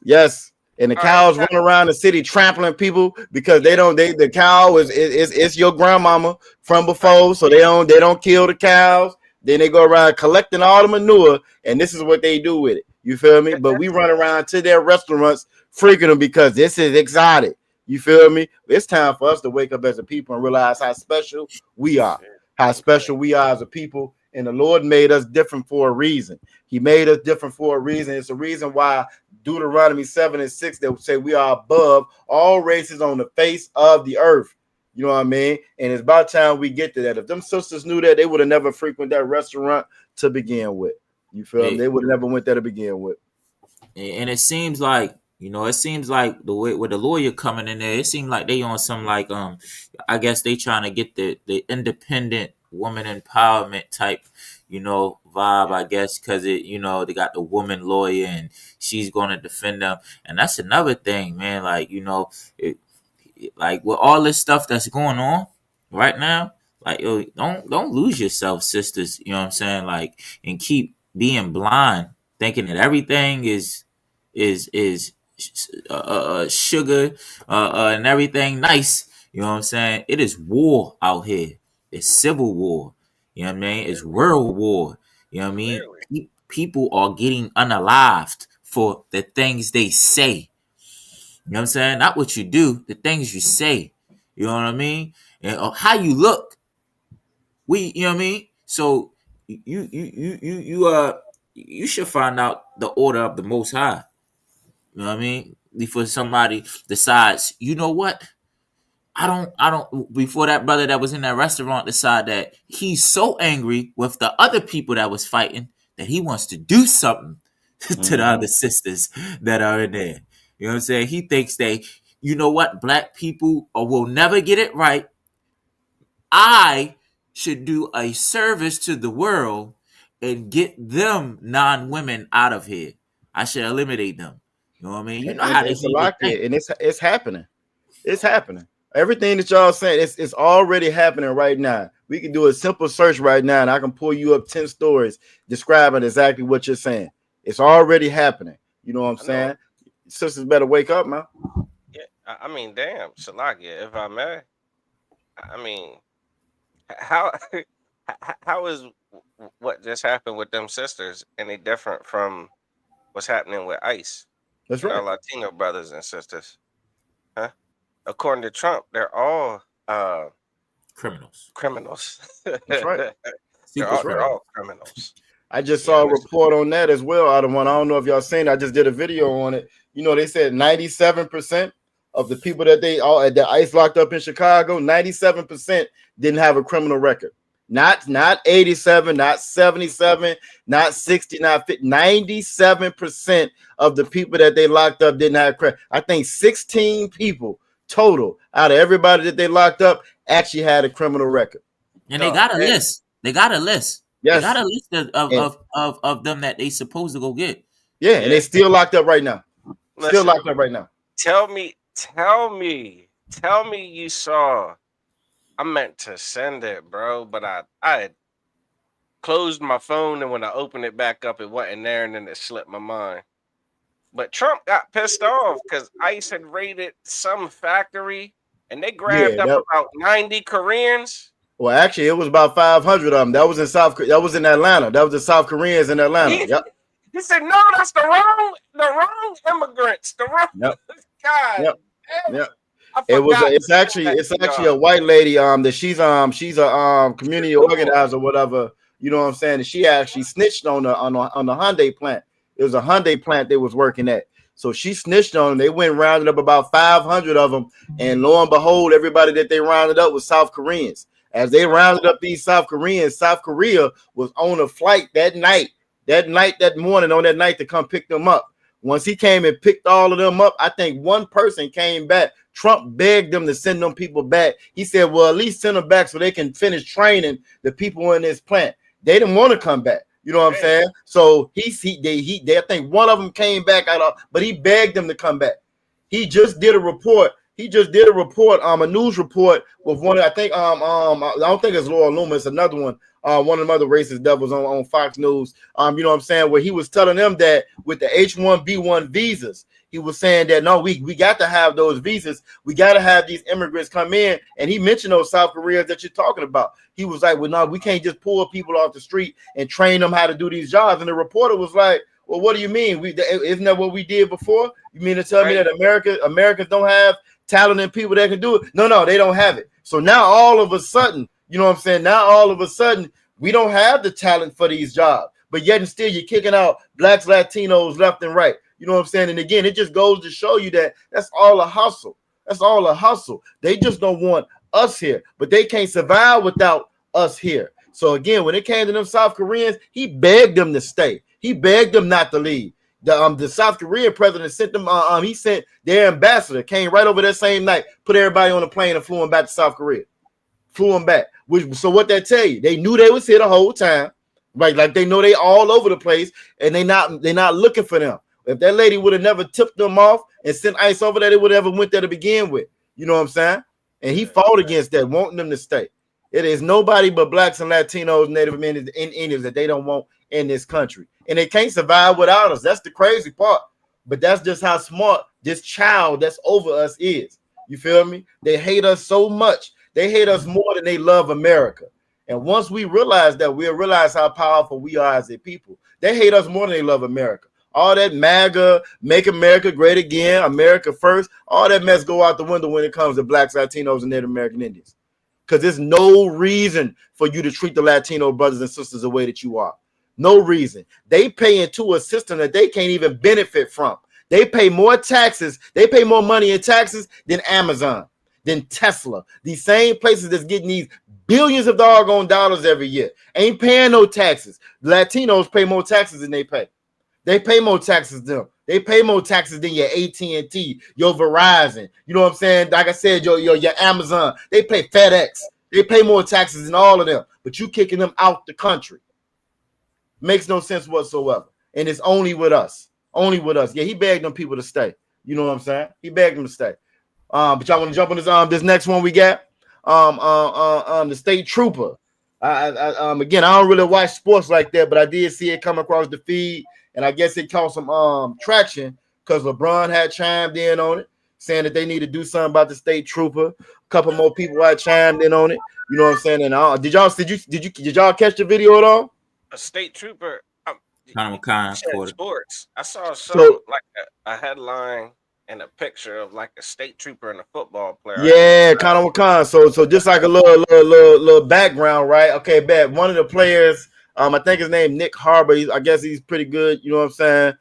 And the All right, cows run around the city trampling people because yeah, the cow is your grandmama from right. before, so they don't kill the cows. Then they go around collecting all the manure, and this is what they do with it. You feel me? But we run around to their restaurants freaking them because this is exotic. You feel me? It's time for us to wake up as a people and realize how special we are, Shit, how I'm crazy. special we are as a people. And the Lord made us different for a reason. He made us different for a reason. It's a reason why Deuteronomy 7 and 6 that say we are above all races on the face of the earth. You know what I mean? And it's about time we get to that. If them sisters knew that, they would have never frequented that restaurant to begin with. You feel me? Hey, They would have never went there to begin with. and it seems like it seems like the way with the lawyer coming in there, it seems like they on some like I guess they trying to get the independent woman empowerment type vibe, I guess, because they got the woman lawyer and she's going to defend them. And that's another thing, man. Like like with all this stuff that's going on right now, like yo, don't lose yourself, sisters. You know what I'm saying? Like, and keep being blind, thinking that everything is sugar and everything nice. You know what I'm saying? It is war out here. It's civil war. You know what I mean? It's world war. You know what I mean? Clearly, People are getting unalived for the things they say. You know what I'm saying? Not what you do, the things you say. You know what I mean? And how you look. You know what I mean? So you should find out the order of the Most High. You know what I mean? Before somebody decides, you know what? I don't before that brother that was in that restaurant decide that he's so angry with the other people that was fighting that he wants to do something to the other sisters that are in there. You know what I'm saying? He thinks you know what, black people will never get it right. I should do a service to the world and get them non-women out of here. I should eliminate them. You know what I mean? You know And how the it's a heathen lot, think. and it's happening. It's happening. Everything that y'all saying, it's already happening right now. We can do a simple search right now, and I can pull you up 10 stories describing exactly what you're saying. It's already happening. You know what I'm I know. saying? Sisters better wake up, man. Yeah, I mean, damn, Salakia, if I may, I mean, how how is what just happened with them sisters any different from what's happening with ICE That's and our right. Latino brothers and sisters? Huh? According to Trump, they're all Criminals. criminals. That's right. Super That's They're right. criminals. all criminals. I just Yeah, saw a and it's report on that as well. Out of one, I don't know if y'all seen it. I just did a video on it. You know, they said 97% of the people that they all at the ICE locked up in Chicago, 97% didn't have a criminal record. Not 87, not 77, not 60, not 50. 97% of the people that they locked up didn't have credit. I think 16 people total out of everybody that they locked up actually had a criminal record. And they God, got a and list. They got a list. They got Yes. a list And of them that they supposed to go get. yeah, and yeah. they still locked up right now. Still Listen, locked up right now. tell me you saw. I meant to send it, bro, but I closed my phone, and when I opened it back up, it wasn't there, and then it slipped my mind. But Trump got pissed off because ICE had raided some factory, and they grabbed Yeah, up about 90 Koreans. well, actually, it was about 500 of them. That was in That was in Atlanta. That was the South Koreans in Atlanta. He, Yep. he said, "No, that's the wrong immigrants. The wrong." Yep. God, Yep. damn, Yep. I It's forgot actually a white lady. That she's a community organizer, or whatever. You know what I'm saying? And she actually snitched on the Hyundai plant. It was a Hyundai plant they was working at. So she snitched on them. They went and rounded up about 500 of them, and lo and behold, everybody that they rounded up was South Koreans. As they rounded up these South Koreans, South Korea was on a flight that morning, on that night to come pick them up. Once he came and picked all of them up, I think one person came back. Trump begged them to send them people back. He said, well, at least send them back so they can finish training the people in this plant. They didn't want to come back. You know what I'm saying? So they I think one of them came back but he begged them to come back. He just did a report. A news report with one. I think I don't think it's Laura Loomis, another one. One of them other racist devils on Fox News. You know what I'm saying? Where he was telling them that with the H-1B1 visas, he was saying that no, we got to have those visas. We got to have these immigrants come in. And he mentioned those South Koreans that you're talking about. He was like, well, no, we can't just pull people off the street and train them how to do these jobs. And the reporter was like, well, what do you mean? Isn't that what we did before? You mean to tell me that Americans don't have talented people that can do it? No, they don't have it. So now all of a sudden, you know what I'm saying? Now all of a sudden, we don't have the talent for these jobs, but yet and still you're kicking out blacks, Latinos left and right. You know what I'm saying? And again, it just goes to show you that that's all a hustle. That's all a hustle. They just don't want us here, but they can't survive without us here. So again, when it came to them South Koreans, he begged them to stay. He begged them not to leave. The South Korean president sent them. He sent their ambassador, came right over that same night, put everybody on a plane and flew them back to South Korea. Flew them back. So what that tell you? They knew they was here the whole time, right? Like they know they all over the place, and they're not looking for them. If that lady would have never tipped them off and sent ICE over there, they would have ever went there to begin with. You know what I'm saying? And he fought against that, wanting them to stay. It is nobody but blacks and Latinos, Native Americans, and Indians that they don't want in this country. And they can't survive without us. That's the crazy part. But that's just how smart this child that's over us is. You feel me? They hate us so much. They hate us more than they love America. And once we realize that, we'll realize how powerful we are as a people. They hate us more than they love America. All that MAGA, make America great again, America first, all that mess go out the window when it comes to blacks, Latinos, and Native American Indians. Because there's no reason for you to treat the Latino brothers and sisters the way that you are. No reason. They pay into a system that they can't even benefit from. They pay more taxes. They pay more money in taxes than Amazon, than Tesla. These same places that's getting these billions of doggone dollars every year ain't paying no taxes. Latinos pay more taxes than they pay. They pay more taxes than them. They pay more taxes than your AT&T, your Verizon. You know what I'm saying? Like I said, your Amazon. They pay FedEx. They pay more taxes than all of them. But you kicking them out the country. Makes no sense whatsoever. And it's only with us. Only with us. Yeah, he begged them people to stay. You know what I'm saying? He begged them to stay. But y'all want to jump on this next one we got? The state trooper. Again, I don't really watch sports like that, but I did see it come across the feed, and I guess it caught some traction because LeBron had chimed in on it, saying that they need to do something about the state trooper. A couple more people had chimed in on it. You know what I'm saying? And did y'all catch the video at all? A state trooper. Sports. I saw something like a headline and a picture of like a state trooper and a football player. Yeah, Conor McCann. So just like a little background, right? Okay, bet one of the players, I think his name Nick Harbor. I guess he's pretty good. You know what I'm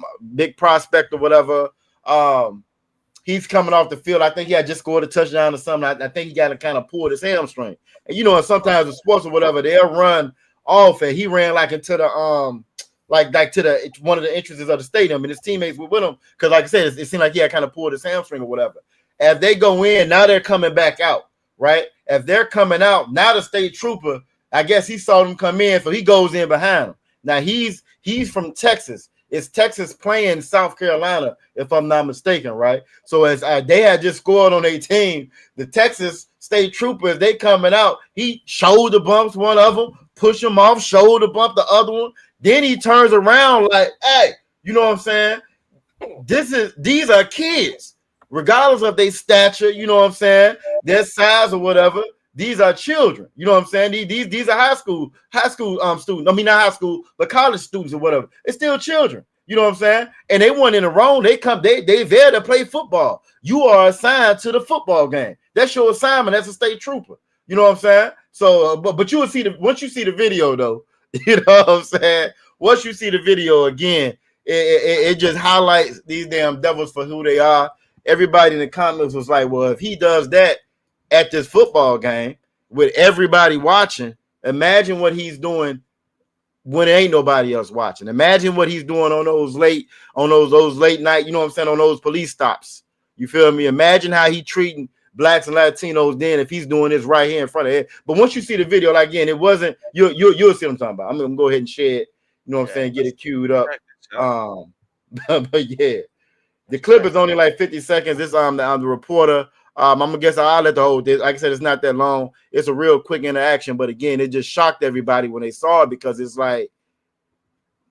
saying? Big prospect or whatever. He's coming off the field. I think he had just scored a touchdown or something. I think he got to kind of pull his hamstring. And you know, sometimes in sports or whatever, they'll run off, and he ran like into the like to the one of the entrances of the stadium, and his teammates were with him because, like I said, it seemed like he had kind of pulled his hamstring or whatever. As they go in, now they're coming back out, right? If they're coming out, now the state trooper, I guess he saw them come in, so he goes in behind them. Now he's from Texas. It's Texas playing South Carolina, if I'm not mistaken, right? So as they had just scored on their team, the Texas State Troopers, they coming out. He shoulder bumps one of them, push him off, shoulder bump the other one. Then he turns around like, hey, you know what I'm saying? These are kids, regardless of their stature, you know what I'm saying, their size or whatever. These are children, you know what I'm saying. These are high school students. I mean, not high school, but college students or whatever. It's still children, you know what I'm saying. And they weren't in the wrong. They there to play football. You are assigned to the football game. That's your assignment as a state trooper. You know what I'm saying. So, but you will see once you see the video though, you know what I'm saying. Once you see the video again, it just highlights these damn devils for who they are. Everybody in the comments was like, well, if he does that at this football game with everybody watching, imagine what he's doing when there ain't nobody else watching. Imagine what he's doing on those late night, you know what I'm saying, on those police stops. You feel me? Imagine how he treating blacks and Latinos then if he's doing this right here in front of it. But once you see the video, like again, it wasn't you'll see what I'm talking about. I'm gonna go ahead and share it, you know what I'm saying, get it queued up. But yeah, the clip is only like 50 seconds. This the reporter. I'm gonna guess I'll let the whole thing. Like I said, it's not that long. It's a real quick interaction, but again, it just shocked everybody when they saw it because it's like,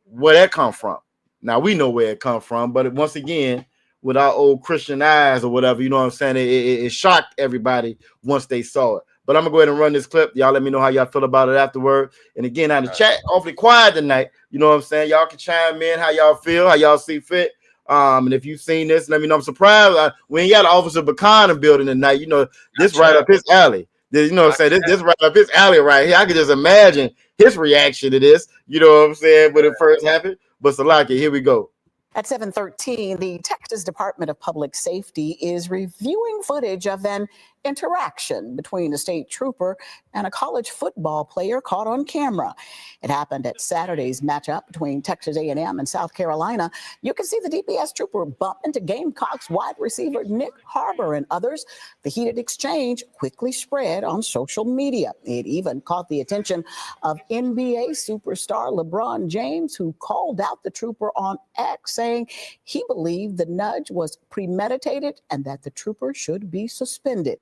where that come from? Now we know where it come from, but once again, with our old Christian eyes or whatever, you know what I'm saying? It shocked everybody once they saw it. But I'm gonna go ahead and run this clip. Y'all let me know how y'all feel about it afterward. And again, on the chat, awfully quiet tonight. You know what I'm saying? Y'all can chime in how y'all feel, how y'all see fit. And if you've seen this, let me know. I'm surprised we ain't got Officer Bacon building tonight. You know, this right up his alley. You know what I'm saying? This right up his alley right here. I can just imagine his reaction to this. You know what I'm saying? When it first happened. But Salaki, here we go. At 7:13, the Texas Department of Public Safety is reviewing footage of an interaction between a state trooper and a college football player caught on camera. It happened at Saturday's matchup between Texas A&M and South Carolina. You can see the DPS trooper bump into Gamecocks wide receiver Nick Harbor and others. The heated exchange quickly spread on social media. It even caught the attention of NBA superstar LeBron James, who called out the trooper on X, saying he believed the nudge was premeditated and that the trooper should be suspended.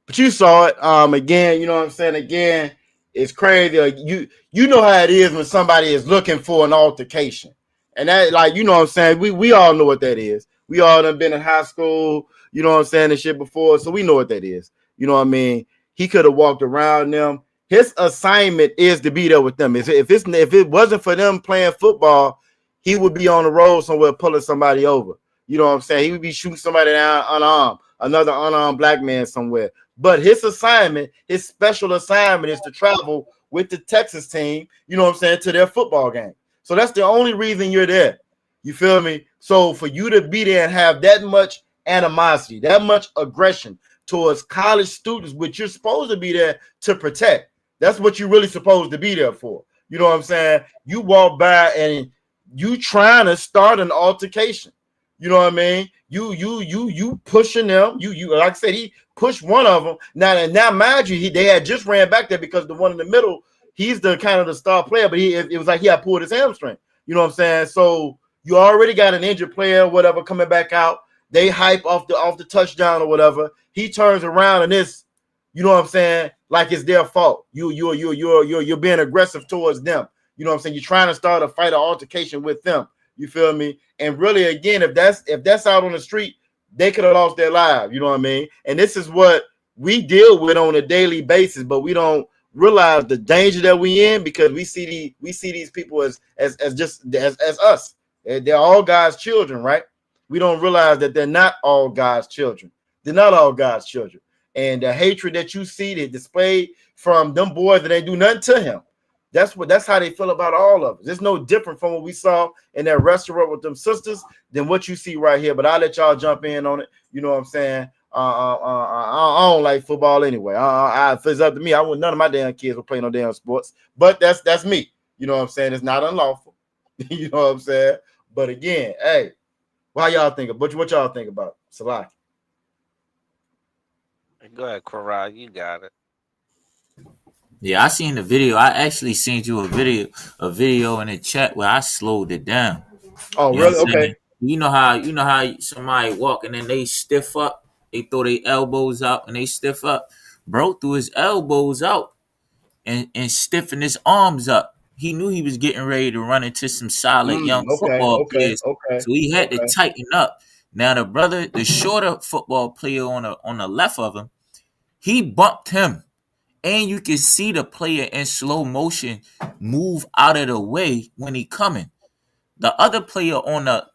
But you saw it. Again, you know what I'm saying? Again, it's crazy. You know how it is when somebody is looking for an altercation. And that, like, you know what I'm saying? We all know what that is. We all done been in high school, you know what I'm saying, and shit before. So we know what that is. You know what I mean? He could have walked around them. His assignment is to be there with them. If it wasn't for them playing football, he would be on the road somewhere pulling somebody over. You know what I'm saying? He would be shooting somebody down unarmed, another unarmed black man somewhere. But his assignment, his special assignment is to travel with the Texas team, you know what I'm saying, to their football game. So that's the only reason you're there. You feel me? So for you to be there and have that much animosity, that much aggression towards college students, which you're supposed to be there to protect. That's what you're really supposed to be there for. You know what I'm saying? You walk by and you trying to start an altercation. You know what I mean? You pushing them. You like I said, he pushed one of them. Now mind you, they had just ran back there because the one in the middle, he's the kind of the star player, but it was like he had pulled his hamstring. You know what I'm saying? So you already got an injured player or whatever coming back out. They hype off the touchdown or whatever. He turns around and it's, you know what I'm saying, like it's their fault. You're being aggressive towards them. You know what I'm saying? You're trying to start a fight or altercation with them. You feel me? And really, again, if that's out on the street, they could have lost their lives. You know what I mean? And this is what we deal with on a daily basis, but we don't realize the danger that we in because we see these people as us. They're all God's children, right? We don't realize that they're not all God's children. They're not all God's children. And the hatred that you see that displayed from them boys that ain't do nothing to him. That's how they feel about all of us. It's no different from what we saw in that restaurant with them sisters than what you see right here. But I'll let y'all jump in on it. You know what I'm saying? I don't like football anyway. If it's up to me, none of my damn kids will play no damn sports. But that's me. You know what I'm saying? It's not unlawful. You know what I'm saying? But again, hey, what y'all think? What y'all think about Salaki? Go ahead, Quran. You got it. Yeah, I seen the video. I actually sent you a video in the chat where I slowed it down. Oh, You know what really? I'm saying? Okay. You know how somebody walk and then they stiff up, they throw their elbows out and they stiff up. Bro threw his elbows out and stiffened his arms up. He knew he was getting ready to run into some solid young Okay. football Okay. players, Okay. so he had to Okay. tighten up. Now the shorter football player on the left of him, he bumped him, and you can see the player in slow motion move out of the way when he coming. The other player on the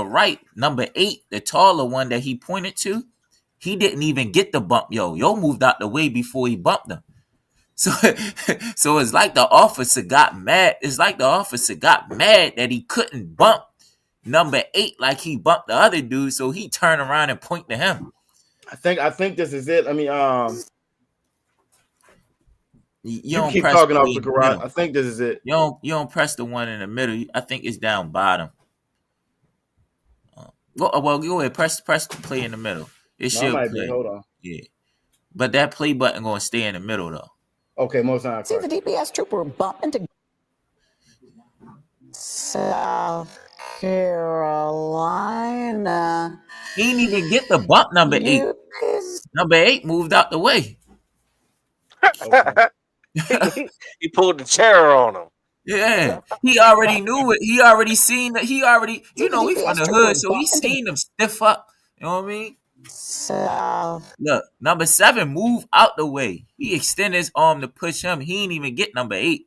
right, number 8, the taller one that he pointed to, he didn't even get the bump. Yo moved out the way before he bumped him. So, so it's like the officer got mad. It's like the officer got mad that he couldn't bump number 8 like he bumped the other dude. So he turned around and point to him. I think this is it. I mean, You you can don't keep press talking off play the in the garage. middle. I think this is it. You don't press the one in the middle. I think it's down bottom. Go ahead. Press the play in the middle. It No, it should might be. play. Hold on. Yeah, but that play button gonna stay in the middle though. Okay, most time. See the DPS trooper bump into South Carolina. He didn't even get the bump. Number 8. You Number 8 moved out the way. Okay. he pulled the chair on him. Yeah, he already knew it. He already seen that. He already, see the we from DPS the trooper hood, so he bump into seen them stiff up. You know what I mean? South. Look, number 7 moved out the way. He extended his arm to push him. He didn't even get number 8.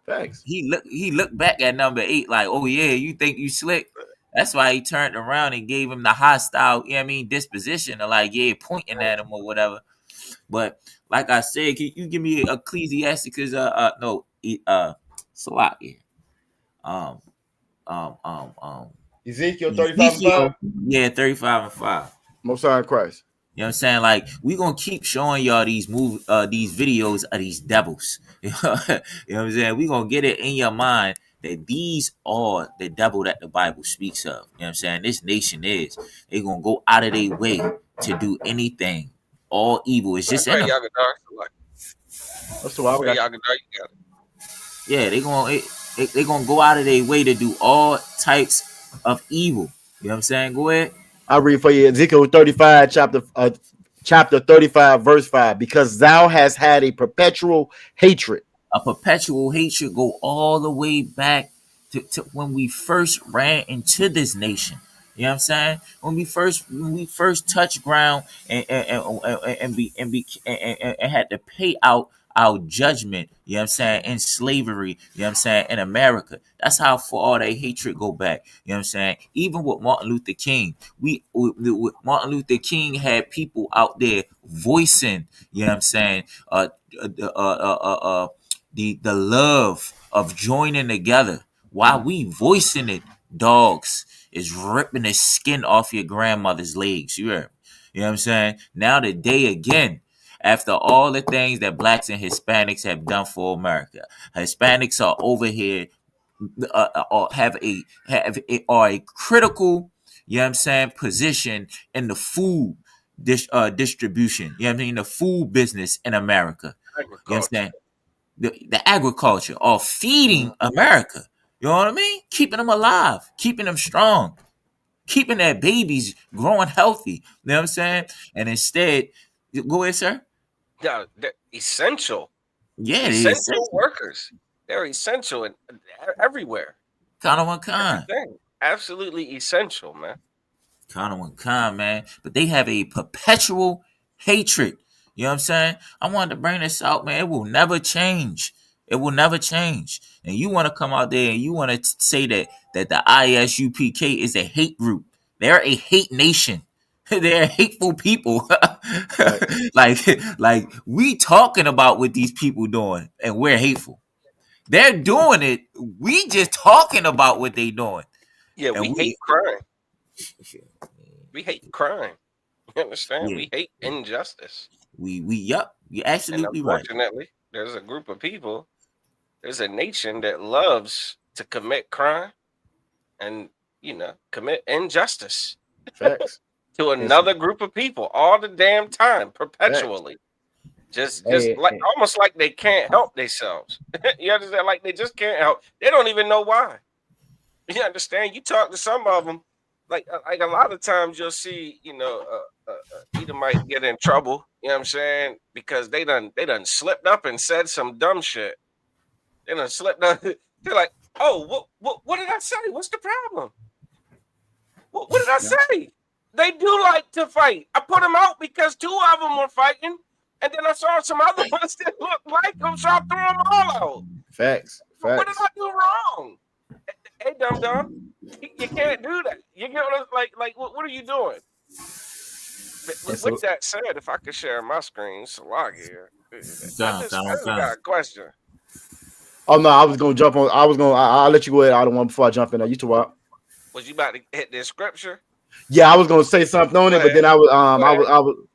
Thanks. He looked back at number 8 like, oh yeah, you think you slick? That's why he turned around and gave him the hostile, you know what I mean, disposition of like, yeah, pointing at him or whatever. But like I said, can you give me Ecclesiasticus? Salaki. Um, Ezekiel 35 and 5. Yeah, 35 and 5. Most time Christ. You know what I'm saying? Like, we gonna keep showing y'all these these videos of these devils. You know what I'm saying? We gonna get it in your mind that these are the devil that the Bible speaks of. You know what I'm saying? This nation is. They gonna go out of their way to do anything. All evil is just in them. That's why we got. Yeah, they gonna go out of their way to do all types of evil. You know what I'm saying? Go ahead. I'll read for you Ezekiel 35, chapter 35, verse 5. Because thou hast had a perpetual hatred. A perpetual hatred go all the way back to when we first ran into this nation. You know what I'm saying? When we first touched ground and had to pay out our judgment, you know what I'm saying, in slavery, you know what I'm saying, in America. That's how far all that hatred go back. You know what I'm saying? Even with Martin Luther King, with Martin Luther King had people out there voicing, you know what I'm saying, the love of joining together. While we voicing it, dogs is ripping the skin off your grandmother's legs. You know what I'm saying? Now the day again, after all the things that blacks and Hispanics have done for America, Hispanics are over here, or are a critical, you know what I'm saying, position in the food distribution. You know what I mean? The food business in America. You know what I'm saying? The agriculture or feeding America. You know what I mean? Keeping them alive, keeping them strong, keeping their babies growing healthy. You know what I'm saying? And instead, go ahead, sir. Yeah, they're essential. Yeah, Essential workers. They're essential and everywhere. Kind of one kind. Everything. Absolutely essential, man. Kind of one kind, man. But they have a perpetual hatred. You know what I'm saying? I wanted to bring this out, man. It will never change. It will never change. And you want to come out there and you want to say that the ISUPK is a hate group. They're a hate nation. They're hateful people. like we talking about what these people doing, and we're hateful. They're doing it. We just talking about what they doing. Yeah, and we hate crime. We hate crime. You understand? Yeah. We hate injustice. Yup. You're absolutely right. Unfortunately, there's a group of people, there's a nation that loves to commit crime and, commit injustice to another group of people all the damn time, perpetually. Just like almost like they can't help themselves. You understand? Like they just can't help. They don't even know why. You understand? You talk to some of them, like a lot of times you'll see, Edomite get in trouble. You know what I'm saying? Because they done slipped up and said some dumb shit. They done slipped up. They're like, oh, what did I say? What's the problem? What did I say? They do like to fight. I put them out because 2 of them were fighting, and then I saw some other ones that looked like them, so I threw them all out. Facts. What did I do wrong? Hey, dumb, you can't do that. You get what are you doing? With that said, if I could share my screen, Salag here. I just got a question. Oh no, I was gonna jump on. I'll let you go ahead. I don't want before I jump in there. You two up? Was you about to hit this scripture? Yeah, I was gonna say something on it, but then I was.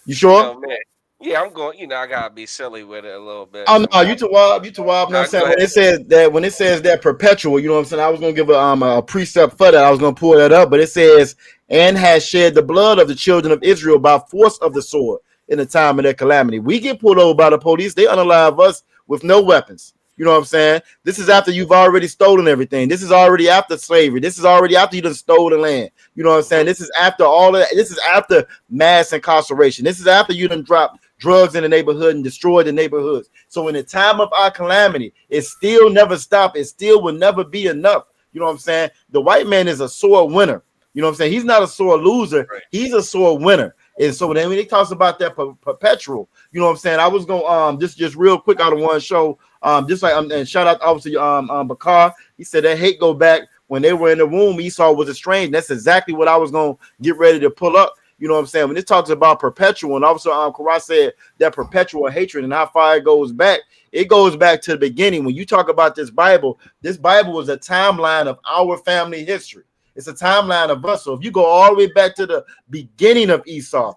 You sure? Man. Yeah, I'm going. I gotta be silly with it a little bit. Oh no, you too wild. You know what I'm saying? When it says that perpetual, you know what I'm saying? I was gonna give a precept for that. I was gonna pull that up, but it says, and has shed the blood of the children of Israel by force of the sword in the time of their calamity. We get pulled over by the police, they unalive us with no weapons. You know what I'm saying? This is after you've already stolen everything. This is already after slavery. This is already after you done stole the land. You know what I'm saying? This is after all of that. This is after mass incarceration. This is after you done dropped drugs in the neighborhood and destroyed the neighborhoods. So in the time of our calamity, it still never stopped. It still will never be enough. You know what I'm saying? The white man is a sore winner. You know what I'm saying? He's not a sore loser. He's a sore winner. And so then when he talks about that perpetual, you know what I'm saying? I was going just real quick out of one show. Just like and shout out obviously Bakar. He said that hate go back when they were in the womb. Esau was estranged. That's exactly what I was going to get ready to pull up. You know what I'm saying? When it talks about perpetual, and also Korah said that perpetual hatred and how far it goes back to the beginning. When you talk about this Bible is a timeline of our family history. It's a timeline of us. So if you go all the way back to the beginning of Esau,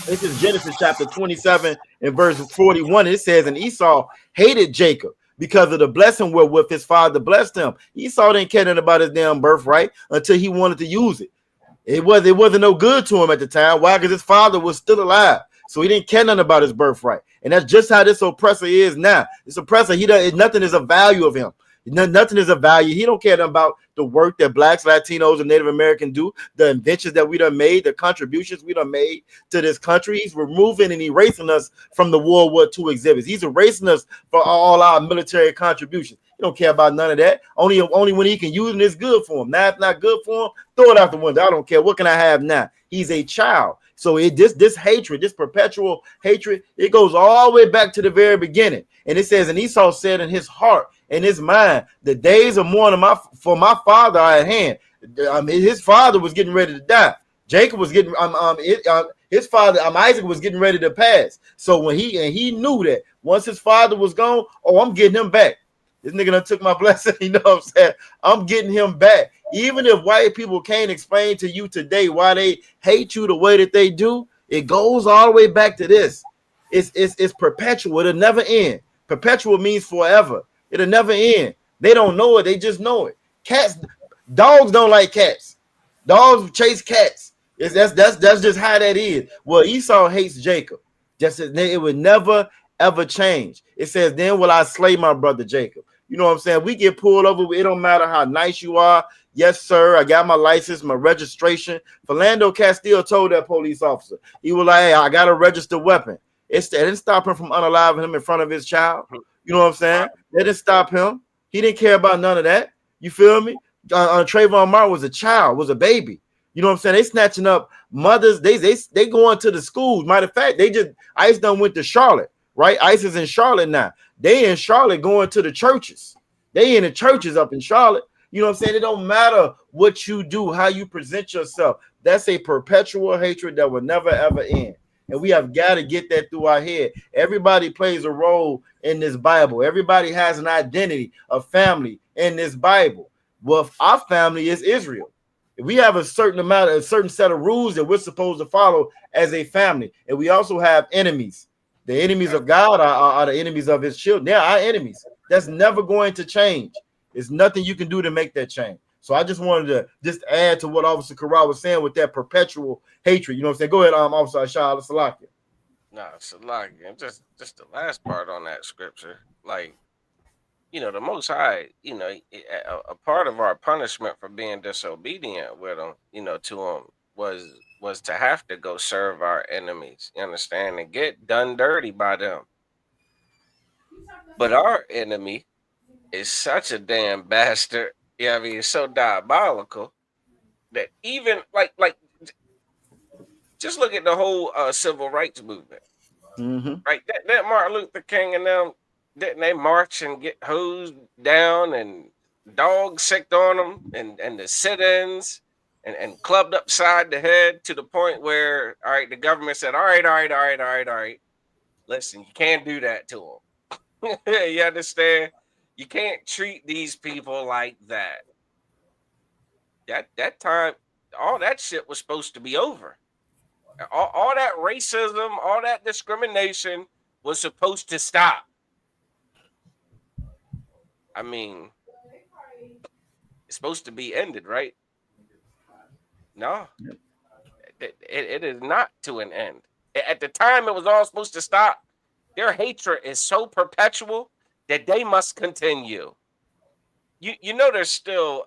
this is Genesis chapter 27 and verse 41. It says, and Esau hated Jacob because of the blessing wherewith his father blessed him. Esau didn't care nothing about his damn birthright until he wanted to use it. It wasn't no good to him at the time. Why? Because his father was still alive. So he didn't care nothing about his birthright. And that's just how this oppressor is now. This oppressor, nothing is a value of him. Nothing is a value. He don't care nothing about the work that blacks, Latinos, and Native Americans do, the inventions that we done made, the contributions we done made to this country. He's removing and erasing us from the World War II exhibits. He's erasing us for all our military contributions. He don't care about none of that. Only when he can use it, it's good for him. Now it's not good for him, throw it out the window. I don't care. What can I have now? He's a child. So this hatred, this perpetual hatred, it goes all the way back to the very beginning. And it says, and Esau said in his heart, in his mind, the days of mourning for my father are at hand. His father was getting ready to die. Jacob was getting his father Isaac was getting ready to pass. So when he knew that once his father was gone, I'm getting him back. This nigga done took my blessing. You know what I'm saying? I'm getting him back. Even if white people can't explain to you today why they hate you the way that they do, it goes all the way back to this. It's perpetual. It'll never end. Perpetual means forever. It'll never end. They don't know it. They just know it. Dogs don't like cats. Dogs chase cats. That's just how that is. Well, Esau hates Jacob. Just it would never ever change. It says, then will I slay my brother Jacob. You know what I'm saying? We get pulled over. It don't matter how nice you are. Yes, sir. I got my license, my registration. Philando Castile told that police officer. He was like, hey, I got a registered weapon. It didn't stop him from unaliving him in front of his child. You know what I'm saying? It didn't stop him. He didn't care about none of that. You feel me? Trayvon Martin was a child, was a baby. You know what I'm saying? They snatching up mothers. They going to the schools. Matter of fact, ICE done went to Charlotte, right? ICE is in Charlotte now. They in Charlotte going to the churches. They in the churches up in Charlotte. You know what I'm saying? It don't matter what you do, how you present yourself. That's a perpetual hatred that will never, ever end. And we have got to get that through our head. Everybody plays a role in this Bible. Everybody has an identity, a family in this Bible. Well, our family is Israel. We have a certain set of rules that we're supposed to follow as a family. And we also have enemies. The enemies of God are the enemies of his children. They're our enemies. That's never going to change. There's nothing you can do to make that change. So I just wanted to just add to what Officer Corral was saying with that perpetual hatred. You know what I'm saying? Go ahead, Officer Ashal Salakia. Nah, Salakia. Just the last part on that scripture. Like, the Most High, a part of our punishment for being disobedient with him, to him was to have to go serve our enemies. You understand, and get done dirty by them. But our enemy is such a damn bastard. Yeah, I mean, it's so diabolical that even like just look at the whole civil rights movement. Mm-hmm. Right? That Martin Luther King and them, didn't they march and get hosed down and dogs sicked on them and the sit-ins and clubbed upside the head to the point where, all right, the government said, all right, listen, you can't do that to them. You understand? You can't treat these people like that. That time, all that shit was supposed to be over. All that racism, all that discrimination was supposed to stop. I mean, it's supposed to be ended, right? No, it is not to an end. At the time it was all supposed to stop, their hatred is so perpetual that they must continue. You know there's still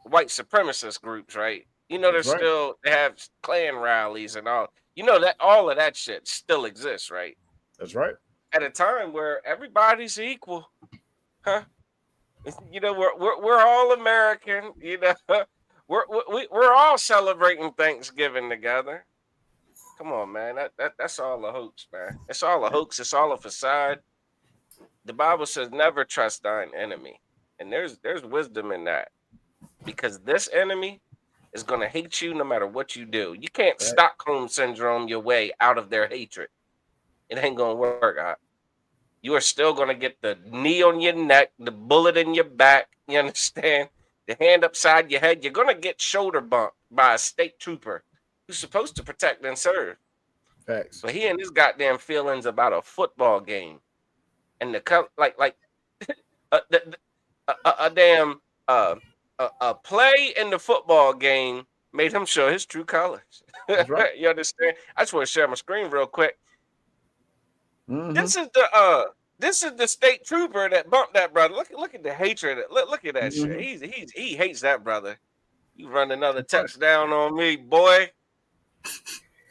white supremacist groups, right? That's right. They have Klan rallies and all. That all of that shit still exists, right? That's right. At a time where everybody's equal, huh? We're all American. We're all celebrating Thanksgiving together. Come on, man. That's all a hoax, man. It's all a hoax. It's all a facade. The Bible says, "Never trust thine enemy," and there's wisdom in that, because this enemy is gonna hate you no matter what you do. You can't Right. Stockholm syndrome your way out of their hatred. It ain't gonna work out. You are still going to get the knee on your neck, the bullet in your back. You understand? The hand upside your head. You're going to get shoulder bumped by a state trooper who's supposed to protect and serve. Facts. But he and his goddamn feelings about a football game and a damn a play in the football game made him show his true colors. That's right. You understand? I just want to share my screen real quick. Mm-hmm. This is the state trooper that bumped that brother. Look at the hatred. Look at that Mm-hmm. shit. He hates that brother. You run another touchdown on me, boy.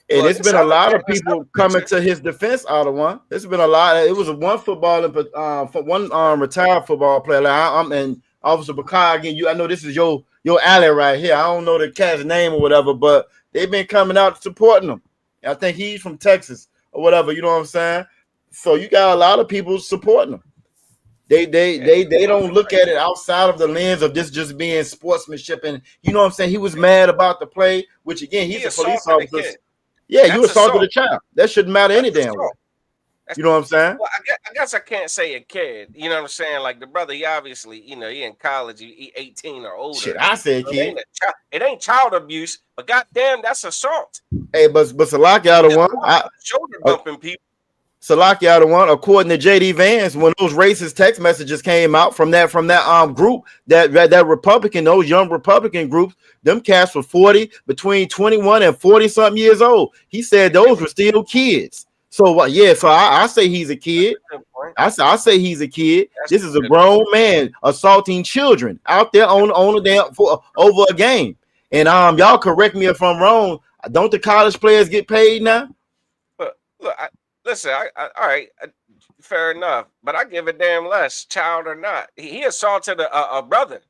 And Look, it's been a lot of people coming to his defense out of one. It's been a lot. It was one retired football player. Like and Officer Bakar again. I know this is your alley right here. I don't know the cat's name or whatever, but they've been coming out supporting him. I think he's from Texas or whatever. You know what I'm saying? So you got a lot of people supporting him. They don't look at it outside of the lens of this just being sportsmanship. And you know what I'm saying? He was mad about the play, which again, he's a police officer. Yeah, you assaulted a child. That shouldn't matter any damn way. You know what I'm saying? Well, I guess I can't say a kid. You know what I'm saying? Like the brother, he obviously, he in college, he 18 or older. Shit, I said kid. It ain't child abuse, but goddamn, that's assault. Hey, but Salaki out of one. Shoulder bumping people. Salaki out of one, according to JD Vance, when those racist text messages came out from that group, that Republican, those young Republican groups, them cats were between 21 and 40 something years old. He said those were still kids. So so I say he's a kid. I say he's a kid. This is a grown man assaulting children out there on a damn over a game. And y'all correct me if I'm wrong. Don't the college players get paid now? Look, listen, all right, fair enough, but I give a damn less, child or not. He assaulted a brother.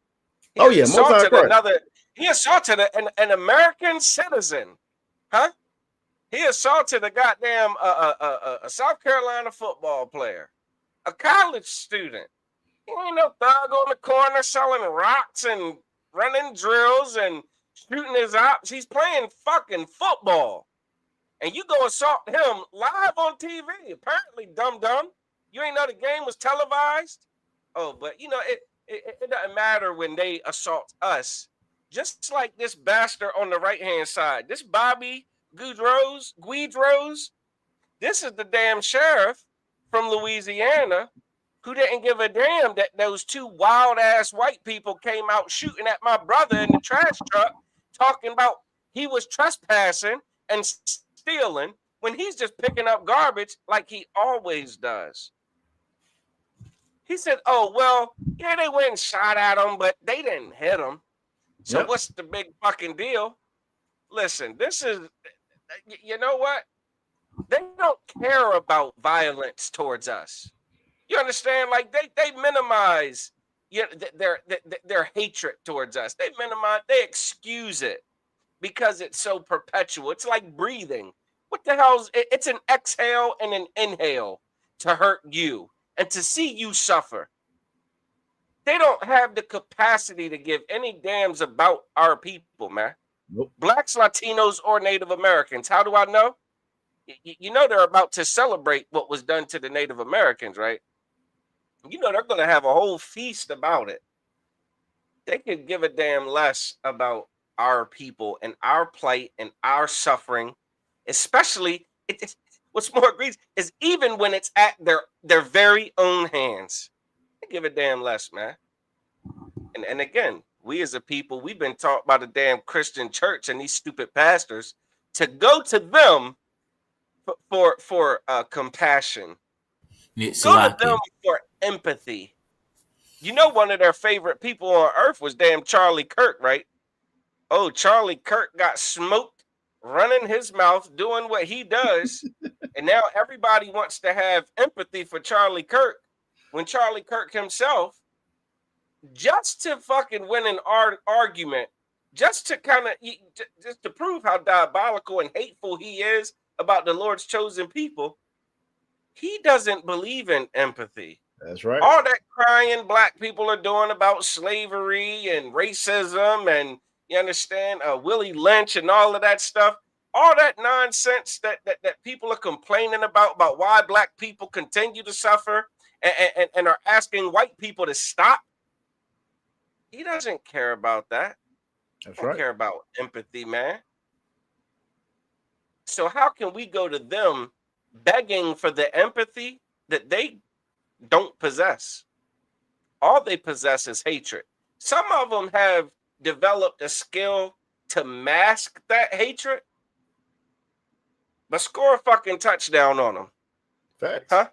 He assaulted another. He assaulted an American citizen, huh? He assaulted a goddamn a South Carolina football player, a college student. He ain't no thug on the corner selling rocks and running drills and shooting his ops. He's playing fucking football. And you go assault him live on TV. Apparently, dumb. You ain't know the game was televised. Oh, but it doesn't matter when they assault us. Just like this bastard on the right-hand side. This Bobby Guidros. This is the damn sheriff from Louisiana who didn't give a damn that those two wild-ass white people came out shooting at my brother in the trash truck, talking about he was trespassing and stealing when he's just picking up garbage like he always does. He said, "Oh well, yeah, they went and shot at him, but they didn't hit him. So Yep. what's the big fucking deal?" Listen, this is, you know what? They don't care about violence towards us. You understand? Like they minimize, their hatred towards us. They minimize, they excuse it because it's so perpetual. It's like breathing. What the hell's it's an exhale and an inhale to hurt you and to see you suffer. They don't have the capacity to give any damns about our people, man. Nope. Blacks, Latinos, or Native Americans. How do I know? You know they're about to celebrate what was done to the Native Americans, right? You know they're going to have a whole feast about it. They could give a damn less about our people and our plight and our suffering, especially what's more egregious is even when it's at their very own hands. They give a damn less, man. And again, we as a people, we've been taught by the damn Christian church and these stupid pastors to go to them for compassion. Go to them for empathy. You know, one of their favorite people on earth was damn Charlie Kirk, right? Oh, Charlie Kirk got smoked running his mouth, doing what he does. And now everybody wants to have empathy for Charlie Kirk when Charlie Kirk himself, just to fucking win an argument, just to kind of, just to prove how diabolical and hateful he is about the Lord's chosen people, he doesn't believe in empathy. That's right. All that crying black people are doing about slavery and racism and, you understand, Willie Lynch and all of that stuff, all that nonsense that people are complaining about why black people continue to suffer and are asking white people to stop. He doesn't care about that. That's He doesn't right. care about empathy, man. So how can we go to them begging for the empathy that they don't possess? All they possess is hatred. Some of them have developed a skill to mask that hatred, but score a fucking touchdown on them. Facts. Huh?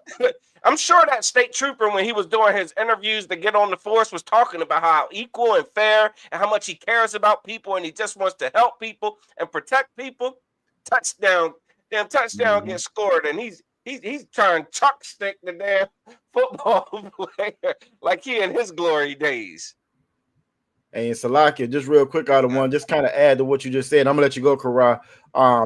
I'm sure that state trooper, when he was doing his interviews to get on the force, was talking about how equal and fair and how much he cares about people and he just wants to help people and protect people. Touchdown, damn touchdown gets scored, and he's trying to chuck stick the damn football player like he in his glory days. And Salakia, just real quick out of one, just kind of add to what you just said. I'm gonna let you go, Kara.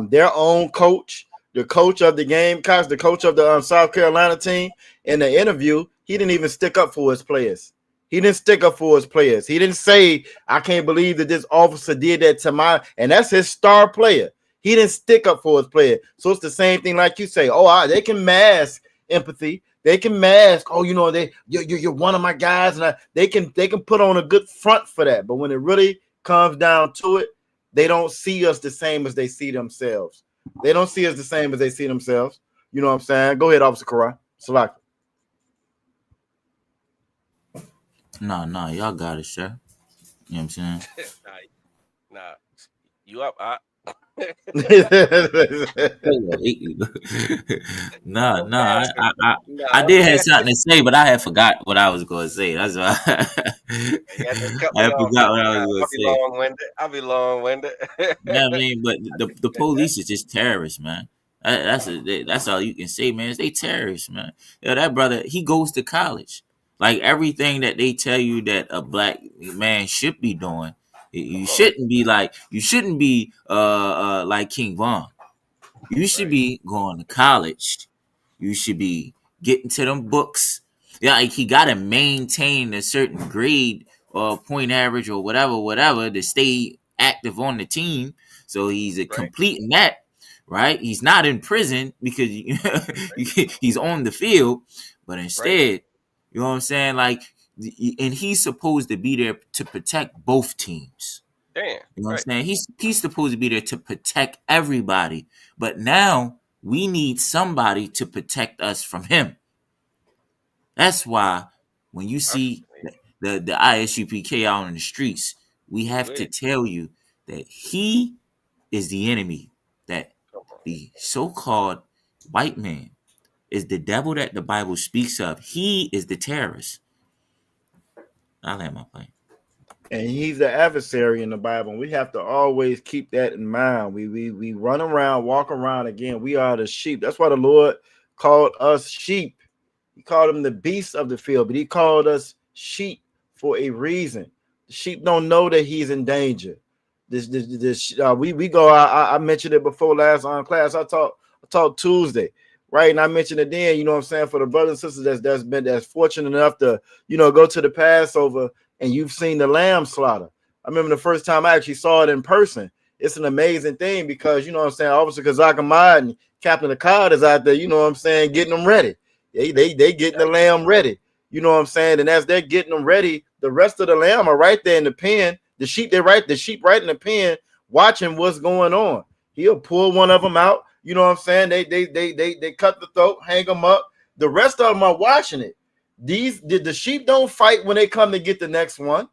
Their own coach, the coach of the Gamecocks, the coach of the South Carolina team, in the interview, he didn't even stick up for his players. He didn't stick up for his players. He didn't say, "I can't believe that this officer did that to my," and that's his star player. He didn't stick up for his player. So it's the same thing, like you say. Oh, they can mask empathy. They can mask. Oh, you know, you're one of my guys, and they can put on a good front for that. But when it really comes down to it, they don't see us the same as they see themselves. They don't see us the same as they see themselves. You know what I'm saying? Go ahead, Officer Karai. Salaki. No, y'all got it, sir. You know what I'm saying? Nah, you up? I did have something to say, but I had forgot what I was going to say. That's why I forgot what I was going to say. I'll be long-winded. You know what I mean? But the police is just terrorists, man. That's all you can say, man. They terrorists, man. Yo, that brother, he goes to college. Like everything that they tell you that a black man should be doing, you shouldn't be like King Von. You should be going to college. You should be getting to them books. Yeah, like he gotta maintain a certain grade or point average or whatever to stay active on the team. So he's completing that, right? He's not in prison because he's on the field, but instead, you know what I'm saying? Like, and he's supposed to be there to protect both teams. Damn, you know what I'm saying? He's supposed to be there to protect everybody. But now we need somebody to protect us from him. That's why when you see the ISUPK out in the streets, we have to tell you that he is the enemy, that the so-called white man is the devil that the Bible speaks of. He is the terrorist. I land my plane. And he's the adversary in the Bible. And we have to always keep that in mind. We run around, walk around again. We are the sheep. That's why the Lord called us sheep. He called them the beasts of the field, but he called us sheep for a reason. The sheep don't know that he's in danger. We go. I mentioned it before last on class. I talked Tuesday, right? And I mentioned it then. You know what I'm saying, for the brothers and sisters that's fortunate enough to go to the Passover and you've seen the lamb slaughter. I remember the first time I actually saw it in person. It's an amazing thing because you know what I'm saying. Officer Kazak Ahmad and Captain Akkad is out there. You know what I'm saying, getting them ready. They getting the lamb ready. You know what I'm saying, and as they're getting them ready, the rest of the lamb are right there in the pen. The sheep right in the pen, watching what's going on. He'll pull one of them out. You know what I'm saying? They cut the throat, hang them up. The rest of them are watching it. The sheep don't fight when they come to get the next one.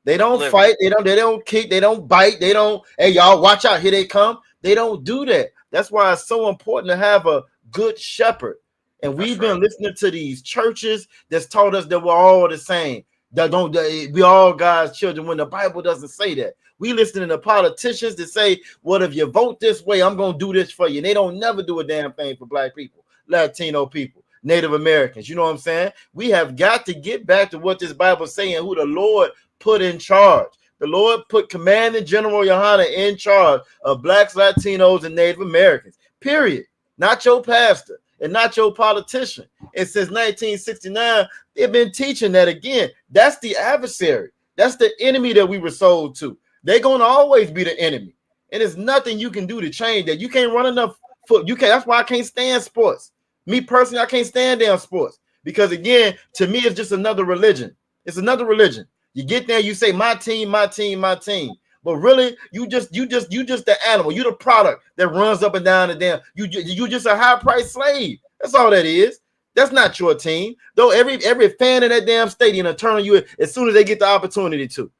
They don't fight. They don't kick. They don't bite. They don't. Hey, y'all, watch out! Here they come. They don't do that. That's why it's so important to have a good shepherd. And we've been listening to these churches that's taught us that we're all the same. We all God's children when the Bible doesn't say that. We listening to politicians that say, "What if you vote this way? I'm gonna do this for you." And they don't never do a damn thing for Black people, Latino people, Native Americans. You know what I'm saying? We have got to get back to what this Bible is saying, who the Lord put in charge. The Lord put Commanding General Yohana in charge of Blacks, Latinos, and Native Americans. Period. Not your pastor and not your politician. And since 1969, they've been teaching that again. That's the adversary. That's the enemy that we were sold to. They're going to always be the enemy. And there's nothing you can do to change that. You can't run enough foot. You can't. That's why I can't stand sports. Me personally, I can't stand damn sports. Because again, to me, it's just another religion. It's another religion. You get there, you say my team, my team, my team. But really, you just the animal. You the product that runs up and down the damn. You just a high price slave. That's all that is. That's not your team. Though every fan in that damn stadium will turn on you as soon as they get the opportunity to.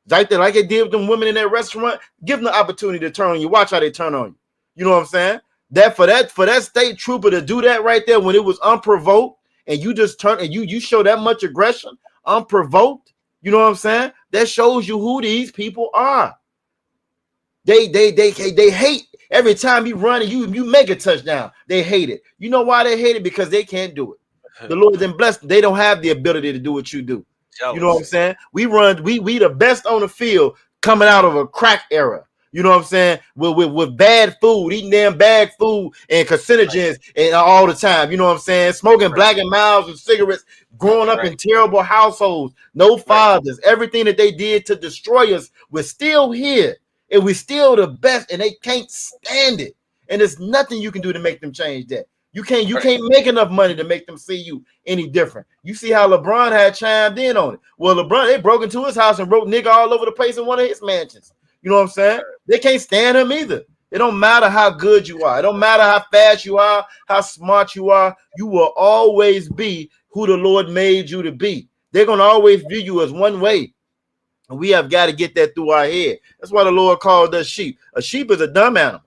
Like that, like they did with them women in that restaurant. Give them the opportunity to turn on you. Watch how they turn on you. You know what I'm saying? That for that state trooper to do that right there when it was unprovoked, and you just turn and you show that much aggression unprovoked. You know what I'm saying? That shows you who these people are. They hate every time you run and you make a touchdown. They hate it. You know why they hate it? Because they can't do it. The Lord then blessed. They don't have the ability to do what you do. Jealous. You know what I'm saying? We the best on the field coming out of a crack era. You know what I'm saying? With bad food, eating damn bad food and carcinogens and all the time. You know what I'm saying? Smoking Black and Milds and cigarettes, growing up in terrible households, no fathers. Everything that they did to destroy us, we're still here. And we're still the best, and they can't stand it. And there's nothing you can do to make them change that. You can't make enough money to make them see you any different. You see how LeBron had chimed in on it. Well, LeBron, they broke into his house and wrote nigga all over the place in one of his mansions. You know what I'm saying? They can't stand him either. It don't matter how good you are. It don't matter how fast you are, how smart you are. You will always be who the Lord made you to be. They're going to always view you as one way. And we have got to get that through our head. That's why the Lord called us sheep. A sheep is a dumb animal.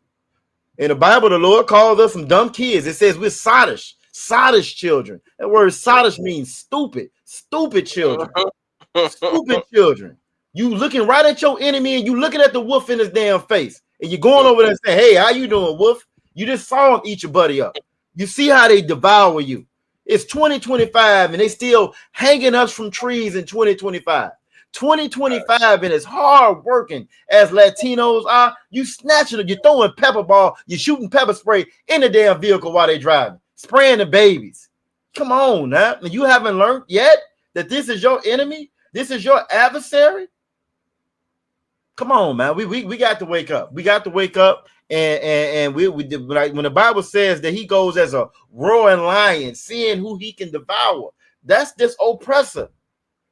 In the Bible, the Lord called us some dumb kids. It says we're sottish children. That word sottish means stupid children. Stupid children. You looking right at your enemy and you looking at the wolf in his damn face. And you're going over there and saying, hey, how you doing, wolf? You just saw him eat your buddy up. You see how they devour you. It's 2025 and they still hanging us from trees in 2025. 2025 and it's hard working as Latinos are. You snatching it, you're throwing pepper ball, you're shooting pepper spray in the damn vehicle while they're driving, spraying the babies. Come on now. You haven't learned yet that this is your enemy? This is your adversary? Come on, man. We got to wake up. We got to wake up. And we like when the Bible says that he goes as a roaring lion, seeing who he can devour. That's this oppressor.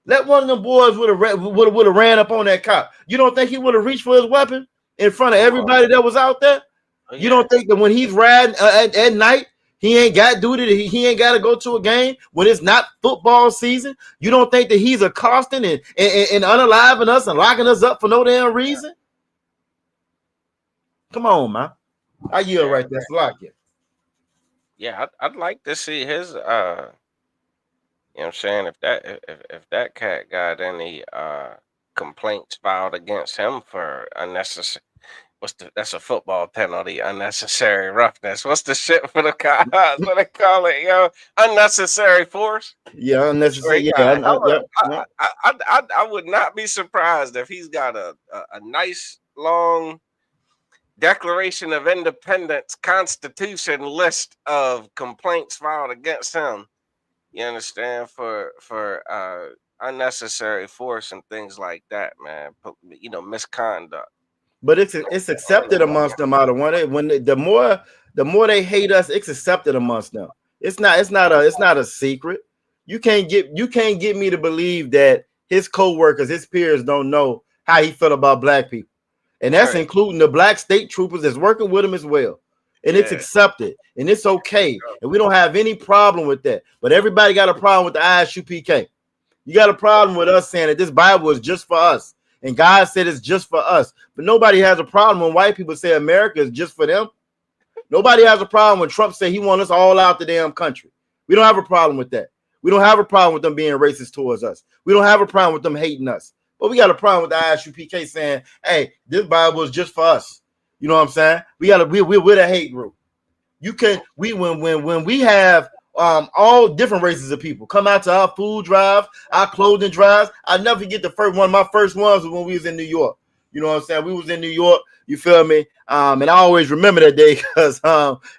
Let one of them boys would have ran up on that cop. You don't think he would have reached for his weapon in front of everybody that was out there? You don't think that when he's riding at night, he ain't got to do it. He ain't got to go to a game when it's not football season. You don't think that he's accosting and unaliving us and locking us up for no damn reason? Come on, man. I yield right there. Lock it. Yeah, I'd like to see his you know what I'm saying, if that cat got any complaints filed against him for unnecessary, that's a football penalty, unnecessary roughness. What's the shit for the cops? What they call it, yo? Unnecessary force. Yeah, Sure, he unnecessary. Yeah, got hella. yep, yep. I would not be surprised if he's got a nice long Declaration of Independence Constitution list of complaints filed against him. You understand, for unnecessary force and things like that, man. You know, misconduct. But it's accepted amongst them out of one. The more they hate us, it's accepted amongst them. It's not a secret. You can't get me to believe that his co-workers, his peers don't know how he felt about black people. And that's Right. including the black state troopers that's working with him as well. And it's Yeah. accepted and it's okay. And we don't have any problem with that. But everybody got a problem with the ISUPK. You got a problem with us saying that this Bible is just for us. And God said it's just for us. But nobody has a problem when white people say America is just for them. Nobody has a problem when Trump said he wants us all out the damn country. We don't have a problem with that. We don't have a problem with them being racist towards us. We don't have a problem with them hating us. But we got a problem with the ISUPK saying, hey, this Bible is just for us. You know what I'm saying? We're the hate group. You can when we have all different races of people come out to our food drives, our clothing drives. I never forget the first one. My first ones was when we was in New York. You know what I'm saying? We was in New York. You feel me? And I always remember that day because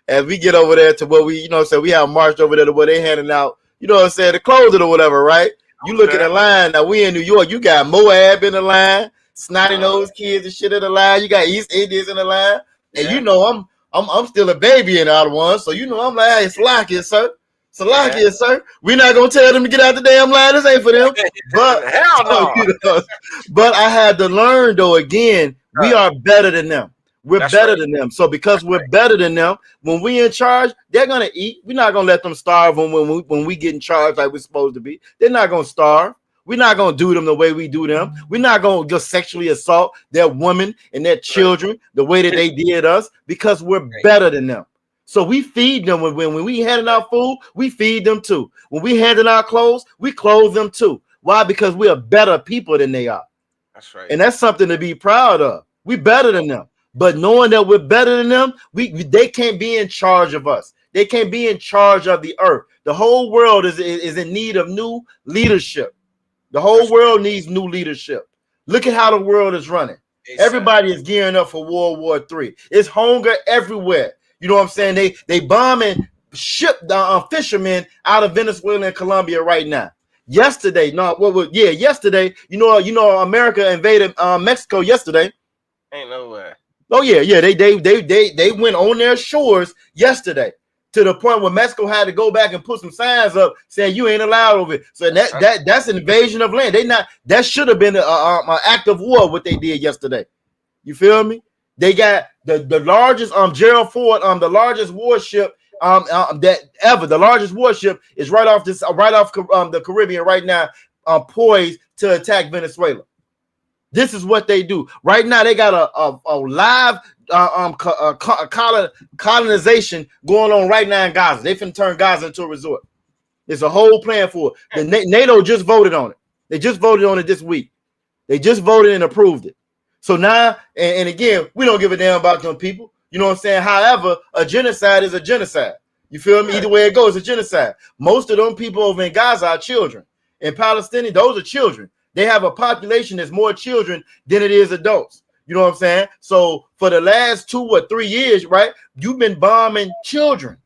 as we get over there to where we, you know what I'm saying, we have marched over there to where they handing out, you know what I'm saying, the clothing or whatever, right? You look at the line. Now we in New York. You got Moab in the line, snotty nosed kids and shit in the line. You got East Indians in the line, and you know I'm still a baby in the other one, so you know I'm like, hey, Salakia, sir. Salakia, sir. We're not gonna tell them to get out the damn line. This ain't for them. But hell no. You know, but I had to learn though. Again, we are better than them. We're better than them. So because we're better than them, when we in charge, they're gonna eat. We're not gonna let them starve when we get in charge like we're supposed to be. They're not gonna starve. We're not gonna do them the way we do them. We're not gonna just sexually assault their women and their children the way that they did us because we're better than them. So we feed them when we handing out food, we feed them too. When we handing out clothes, we clothe them too. Why? Because we are better people than they are. That's right. And that's something to be proud of. We better than them. But knowing that we're better than them, they can't be in charge of us. They can't be in charge of the earth. The whole world is in need of new leadership. The whole world needs new leadership. Look at how the world is running. Everybody is gearing up for World War III. It's hunger everywhere. You know what I'm saying? They bombing ship fishermen out of Venezuela and Colombia right now. Yesterday, yesterday, you know, America invaded Mexico yesterday. Ain't no way. Oh yeah, they went on their shores yesterday to the point where Mexico had to go back and put some signs up saying you ain't allowed over it. So that's an invasion of land. That should have been an act of war what they did yesterday. You feel me? They got the largest Gerald Ford the largest warship that ever. The largest warship is right off the Caribbean right now, poised to attack Venezuela. This is what they do right now. They got a live colonization going on right now in Gaza. They finna turn Gaza into a resort. There's a whole plan for it. The NATO just voted on it. They just voted on it this week. They just voted and approved it. So now, and again, we don't give a damn about them people. You know what I'm saying? However, a genocide is a genocide. You feel me? Either way it goes, it's a genocide. Most of them people over in Gaza are children. In Palestine, those are children. They have a population that's more children than it is adults. You know what I'm saying? So for the last 2 or 3 years, right, you've been bombing children.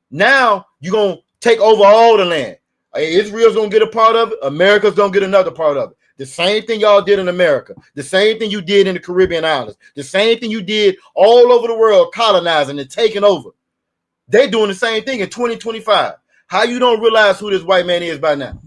Now you're going to take over all the land. Israel's going to get a part of it. America's going to get another part of it. The same thing y'all did in America. The same thing you did in the Caribbean islands. The same thing you did all over the world, colonizing and taking over. They're doing the same thing in 2025. How you don't realize who this white man is by now?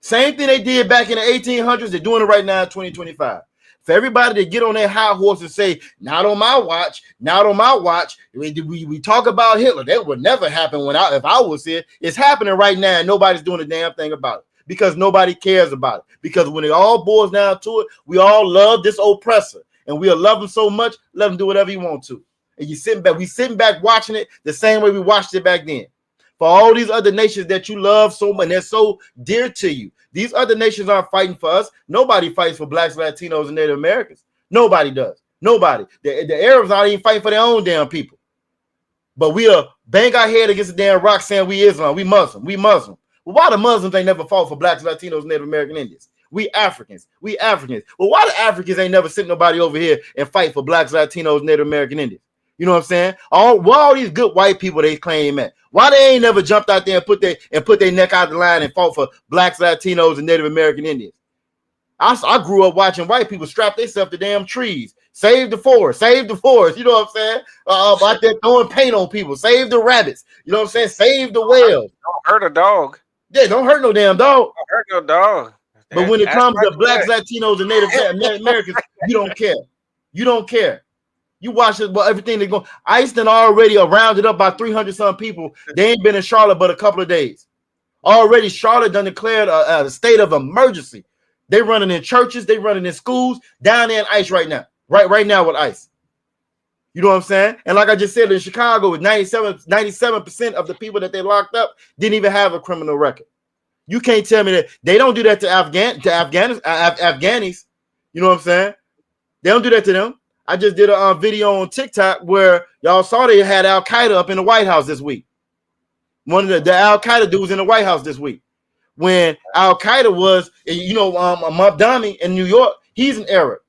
Same thing they did back in the 1800s. They're doing it right now in 2025. For everybody to get on their high horse and say, not on my watch, not on my watch. We talk about Hitler. That would never happen if I was here. It's happening right now and nobody's doing a damn thing about it because nobody cares about it. Because when it all boils down to it, we all love this oppressor and we'll love him so much, let him do whatever he wants to. And we sitting back watching it the same way we watched it back then. For all these other nations that you love so much, they're so dear to you. These other nations aren't fighting for us. Nobody fights for blacks, Latinos, and Native Americans. Nobody does. Nobody. The Arabs aren't even fighting for their own damn people. But we bang our head against the damn rock saying we Islam, we Muslim. Well, why the Muslims ain't never fought for blacks, Latinos, Native American Indians? We Africans. Well, why the Africans ain't never sent nobody over here and fight for blacks, Latinos, Native American Indians? You know what I'm saying? Why all these good white people they claim at? Why they ain't never jumped out there and put their neck out the line and fought for blacks, Latinos, and Native American Indians? I grew up watching white people strap themselves to damn trees. Save the forest. You know what I'm saying? Out there throwing paint on people. Save the rabbits. You know what I'm saying? Save the whales. Don't hurt a dog. Yeah, don't hurt no damn dog. Don't hurt no dog. But when it comes to blacks, Latinos, and Native Americans, you don't care. You don't care. You watch it, well, everything they go. ICE done already rounded up by 300 some people. They ain't been in Charlotte but a couple of days. Already, Charlotte done declared a state of emergency. They running in churches, they running in schools, down there in ICE right now. Right now with ICE. You know what I'm saying? And like I just said, in Chicago, with 97% of the people that they locked up didn't even have a criminal record. You can't tell me that they don't do that to Afghanis. You know what I'm saying? They don't do that to them. I just did a video on TikTok where y'all saw they had Al Qaeda up in the White House this week. One of the Al Qaeda dudes in the White House this week. When Al Qaeda was, Mamdani in New York, he's an Arab.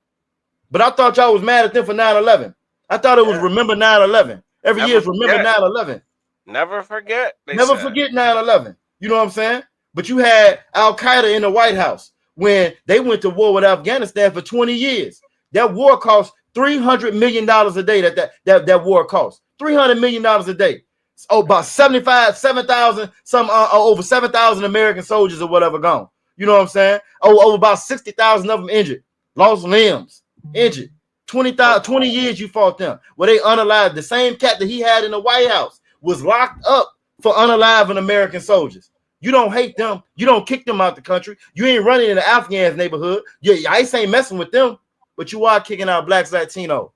But I thought y'all was mad at them for 9/11. I thought it was remember 9/11. Every year is remember 9/11. Never forget. Never forget 9/11. You know what I'm saying? But you had Al Qaeda in the White House when they went to war with Afghanistan for 20 years. That war cost $300 million a day. That war cost $300 million a day. Oh, about 7,000, over 7,000 American soldiers or whatever gone. You know what I'm saying? Over about 60,000 of them injured, lost limbs, injured. 20 years you fought them. Well, they unalived. The same cat that he had in the White House was locked up for unaliving American soldiers. You don't hate them. You don't kick them out the country. You ain't running in the Afghans neighborhood. Yeah, ICE ain't messing with them, but you are kicking out blacks, Latino.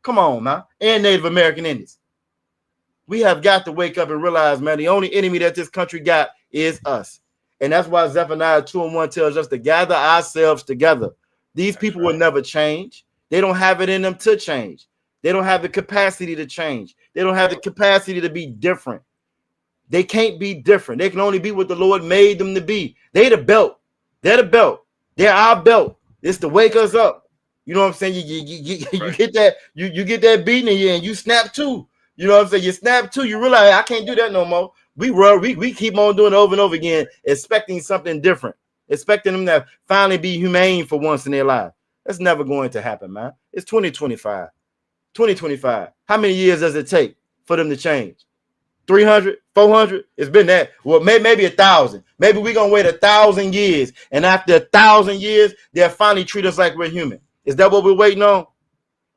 Come on, man. And Native American Indians. We have got to wake up and realize, man, the only enemy that this country got is us. And that's why Zephaniah 2:1 tells us to gather ourselves together. These people will never change. They don't have it in them to change. They don't have the capacity to change. They don't have the capacity to be different. They can't be different. They can only be what the Lord made them to be. They the belt. They're the belt. They're our belt. It's to wake us up. You know what I'm saying? You get that, you get that beating in you and you snap too. You know what I'm saying? You snap too. You realize I can't do that no more. We keep on doing it over and over again, expecting something different, expecting them to finally be humane for once in their life. That's never going to happen, man. It's 2025. 2025. How many years does it take for them to change? 300, 400? It's been that. Well, maybe 1,000. Maybe we're going to wait 1,000 years. And after 1,000 years, they'll finally treat us like we're human. Is that what we're waiting on?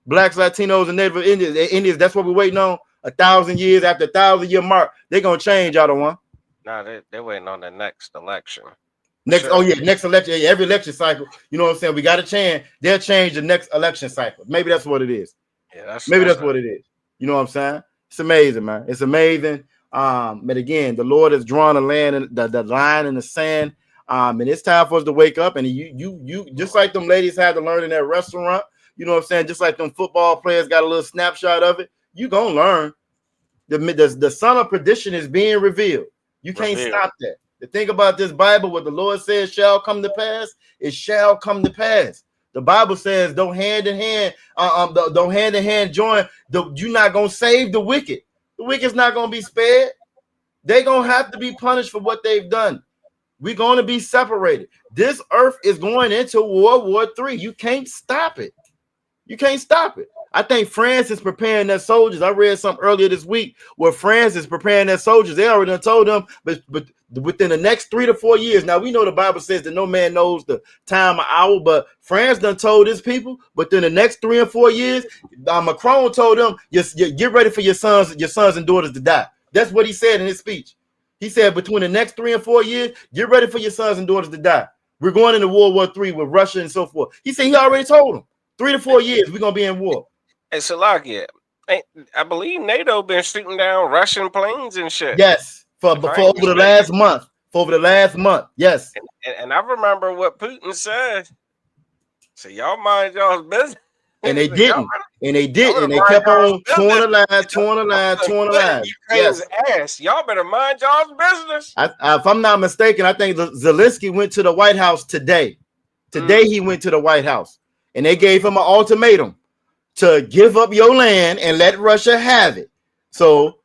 Blacks, Latinos, and Native Indians, that's what we're waiting on? 1,000 years, after 1,000-year mark, they're going to change, y'all don't want? No, they're waiting on the next election. Next election, every election cycle. You know what I'm saying? We got a chance. They'll change the next election cycle. Maybe that's what it is. Yeah, that's what it is. You know what I'm saying? It's amazing, man. It's amazing. But again, the Lord has drawn the line in the sand. And it's time for us to wake up. And you just like them ladies had to learn in that restaurant. You know what I'm saying? Just like them football players got a little snapshot of it. You gonna learn. The son of perdition is being revealed. You can't stop that. The thing about this Bible, what the Lord says shall come to pass, it shall come to pass. The Bible says, don't hand in hand join. You're not gonna save the wicked. The wicked's not gonna be spared. They're gonna have to be punished for what they've done. We're gonna be separated. This earth is going into World War III. You can't stop it. You can't stop it. I think France is preparing their soldiers. I read something earlier this week where France is preparing their soldiers. They already told them, but within the next 3 to 4 years. Now we know the Bible says that no man knows the time or hour, but France done told his people. But in the next 3 or 4 years, Macron told them, get ready for your sons and daughters to die. That's what he said in his speech. He said between the next 3 and 4 years, get ready for your sons and daughters to die. We're going into World War III with Russia and so forth. He said he already told them 3 to 4 years we're gonna be in war. Hey, Salakia, I believe NATO been shooting down Russian planes and shit. Yes, for over the last month. For over the last month, yes. And I remember what Putin said. So y'all mind y'all's business. And they didn't. And they didn't. And they kept on touring the line. Ukraine's ass. Y'all better mind y'all's business. If I'm not mistaken, I think Zelensky went to the White House today. Today he went to the White House. And they gave him an ultimatum to give up your land and let Russia have it. So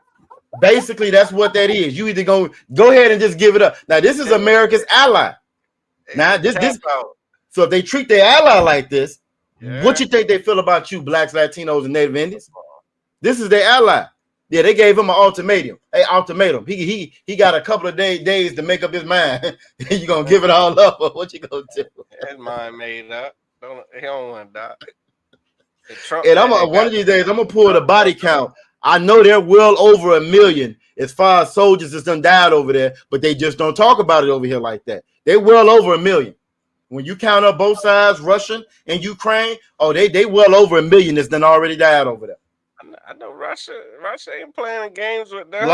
basically, that's what that is. You either go ahead and just give it up. Now, this is America's ally. Now, this. So if they treat their ally like this, what you think they feel about you, blacks, Latinos, and Native Indians? This is their ally. Yeah, they gave him an ultimatum. Hey, ultimatum. He got a couple of days to make up his mind. You gonna give it all up, or what you gonna do? His mind made up. He don't want to die. And one of these days, I'm gonna pull the body count. I know they're well over 1 million as far as soldiers that's done died over there, but they just don't talk about it over here like that. They're well over 1 million. When you count up both sides, Russian and Ukraine, they well over 1 million that's done already died over there. I know Russia ain't playing games with them.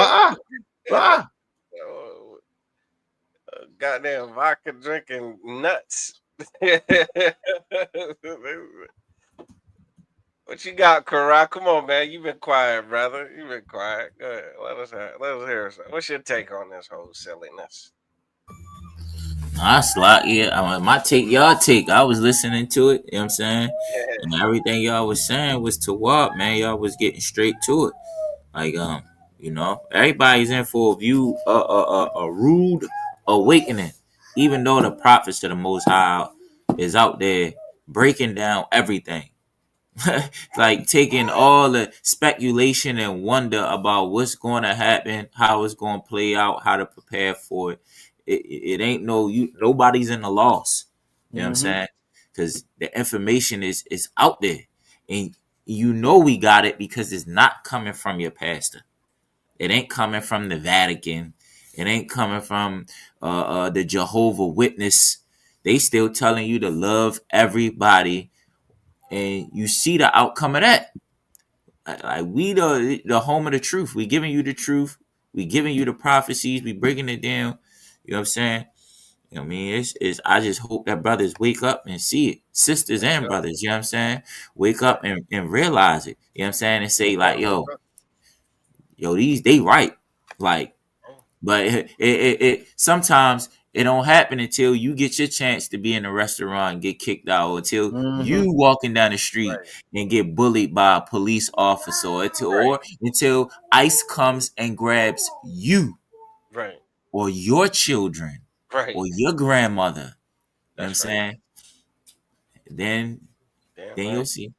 Goddamn vodka drinking nuts. What you got, Kara? Come on, man. You've been quiet, brother. You've been quiet. Go ahead. Let us hear something. What's your take on this whole silliness? My take, y'all take. I was listening to it, you know what I'm saying? Yeah. And everything y'all was saying was to what, man. Y'all was getting straight to it. Like, everybody's in for a rude awakening, even though the prophets of the Most High is out there breaking down everything. Like taking all the speculation and wonder about what's going to happen, how it's going to play out, how to prepare for it. It ain't nobody's in the loss. You know what I'm saying? Because the information is out there, and we got it because it's not coming from your pastor. It ain't coming from the Vatican. It ain't coming from the Jehovah Witness. They still telling you to love everybody, and you see the outcome of that. Like we the home of the truth. We giving you the truth. We giving you the prophecies. We breaking it down. You know what I'm saying? You know what I mean? I just hope that brothers wake up and see it. Sisters and brothers, you know what I'm saying? Wake up and realize it. You know what I'm saying? And say like, yo, they right. Like, but it sometimes it don't happen until you get your chance to be in a restaurant and get kicked out, or until you walking down the street and get bullied by a police officer, or until ICE comes and grabs you. Right. Or your children, or your grandmother. You know what I'm saying? Then you'll see.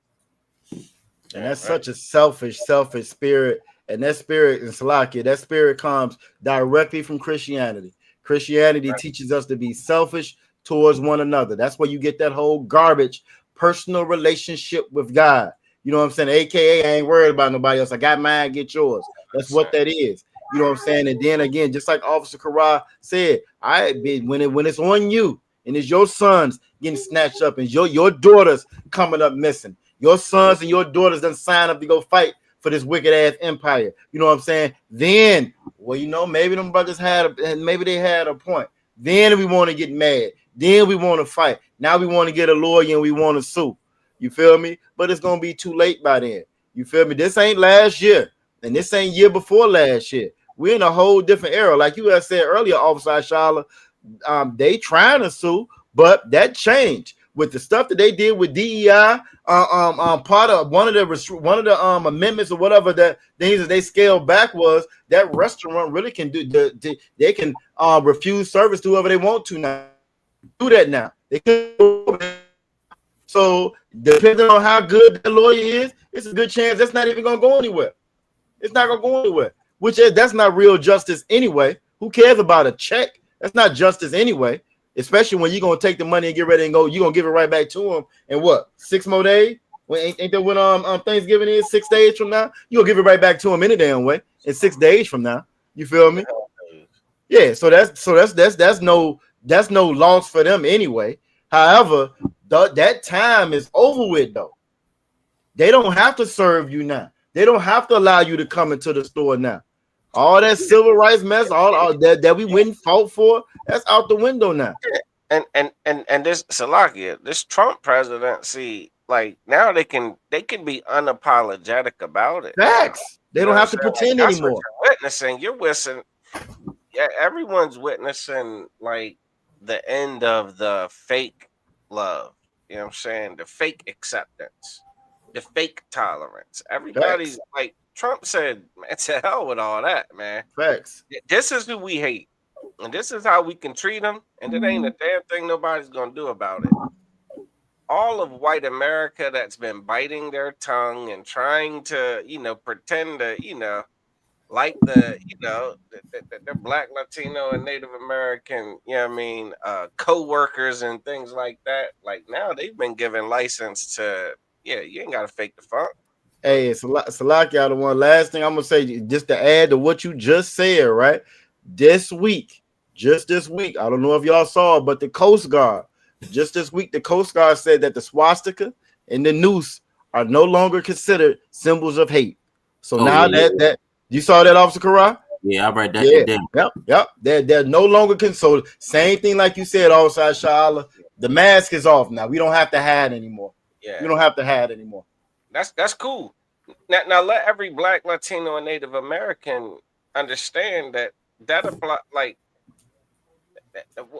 And that's such a selfish spirit. And that spirit in Salakia, that spirit comes directly from Christianity. Christianity teaches us to be selfish towards one another. That's where you get that whole garbage personal relationship with God. You know what I'm saying? AKA, I ain't worried about nobody else. I got mine, get yours. That's what that is. You know what I'm saying? And then again, just like Officer Kara said, when it's on you and it's your sons getting snatched up and your daughters coming up missing, your sons and your daughters done sign up to go fight for this wicked ass empire. You know what I'm saying? Then, maybe them brothers maybe they had a point. Then we want to get mad. Then we want to fight. Now we want to get a lawyer and we want to sue. You feel me? But it's gonna be too late by then. You feel me? This ain't last year, and this ain't year before last year. We're in a whole different era. Like you had said earlier, Officer Shala, they trying to sue, but that changed with the stuff that they did with DEI. Part of one of the amendments or whatever that things that they scaled back was that restaurant really can they can refuse service to whoever they want to now. Do that now. They can. So depending on how good the lawyer is, it's a good chance that's not even gonna go anywhere. It's not gonna go anywhere. That's not real justice anyway. Who cares about a check? That's not justice anyway. Especially when you're gonna take the money and get ready and go, you're gonna give it right back to them. And what? 6 more days? Ain't that when Thanksgiving is 6 days from now? You'll give it right back to them any damn way. In 6 days from now. You feel me? Yeah. So that's no loss for them anyway. However, that time is over with though. They don't have to serve you now. They don't have to allow you to come into the store now. All that civil rights mess, all that we went and fought for, that's out the window now. And this Salakia, this Trump presidency, like now they can be unapologetic about it. Facts. They don't have to pretend that's anymore. What you're witnessing. You're witnessing. Yeah, everyone's witnessing like the end of the fake love. You know what I'm saying? The fake acceptance, the fake tolerance. Everybody's like Trump said, man, to hell with all that, man. Facts. This is who we hate. And this is how we can treat them. And it ain't a damn thing nobody's going to do about it. All of white America that's been biting their tongue and trying to, pretend to, like the Black, Latino, and Native American, co-workers and things like that. Like now they've been given license to, you ain't got to fake the funk. Hey, Salakia, the one last thing I'm going to say, just to add to what you just said, right? Just this week, I don't know if y'all saw it, but the Coast Guard, just this week, the Coast Guard said that the swastika and the noose are no longer considered symbols of hate. So that you saw that, Officer Kara? Yeah, I read that today. Yep. They're no longer so same thing like you said, Officer Shala. The mask is off now. We don't have to hide anymore. Yeah, we don't have to hide anymore. That's cool. Now let every Black, Latino, and Native American understand that apply. Like,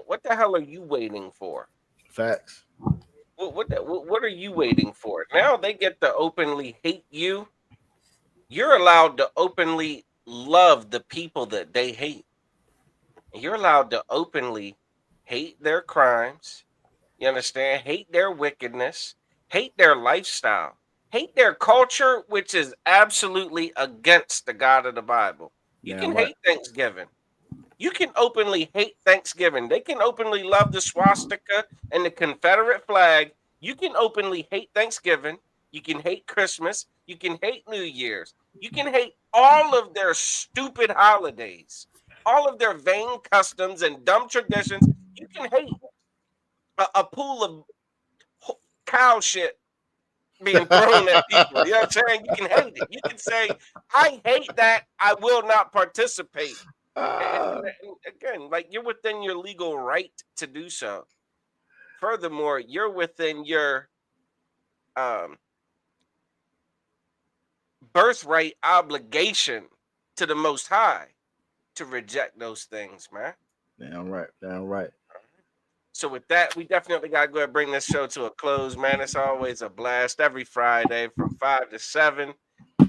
what the hell are you waiting for? Facts. What are you waiting for? Now they get to openly hate you. You're allowed to openly love the people that they hate. You're allowed to openly hate their crimes. You understand? Hate their wickedness. Hate their lifestyle. Hate their culture, which is absolutely against the God of the Bible. You can hate Thanksgiving. You can openly hate Thanksgiving. They can openly love the swastika and the Confederate flag. You can openly hate Thanksgiving. You can hate Christmas. You can hate New Year's. You can hate all of their stupid holidays, all of their vain customs and dumb traditions. You can hate a pool of cow shit being thrown at people. You know what I'm saying? You can hate it. You can say, I hate that. I will not participate. And again, like you're within your legal right to do so. Furthermore, you're within your birthright obligation to the Most High to reject those things, man. Damn right. So with that, we definitely got to go ahead and bring this show to a close, man. It's always a blast every Friday from 5 to 7.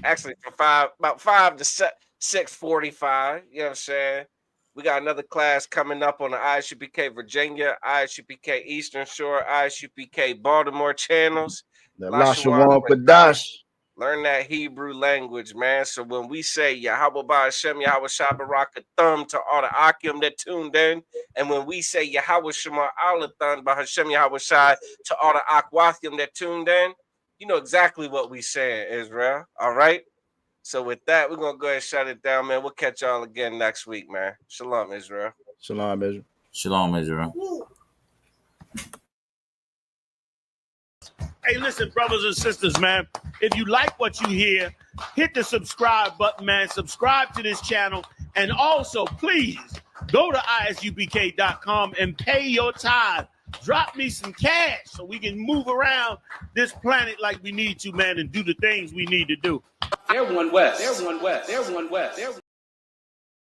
Actually, from about 5 to 6:45. You know what I'm saying? We got another class coming up on the ISUPK Virginia, ISUPK Eastern Shore, ISUPK Baltimore channels. The Lashawan Kadash. Learn that Hebrew language, man. So when we say Yahweh Ba'Hashem, Yahweh Shabaraka Thumb to all the Akim that tuned in, and when we say Yahweh Shema Alathan Ba'Hashem, Yahweh Shai to all the Akwathim that tuned in, you know exactly what we say, Israel. All right? So with that, we're going to go ahead and shut it down, man. We'll catch y'all again next week, man. Shalom, Israel. Shalom, Israel. Shalom, Israel. Hey, listen, brothers and sisters, man. If you like what you hear, hit the subscribe button, man. Subscribe to this channel. And also, please, go to ISUPK.com and pay your tithe. Drop me some cash so we can move around this planet like we need to, man, and do the things we need to do. They're one West.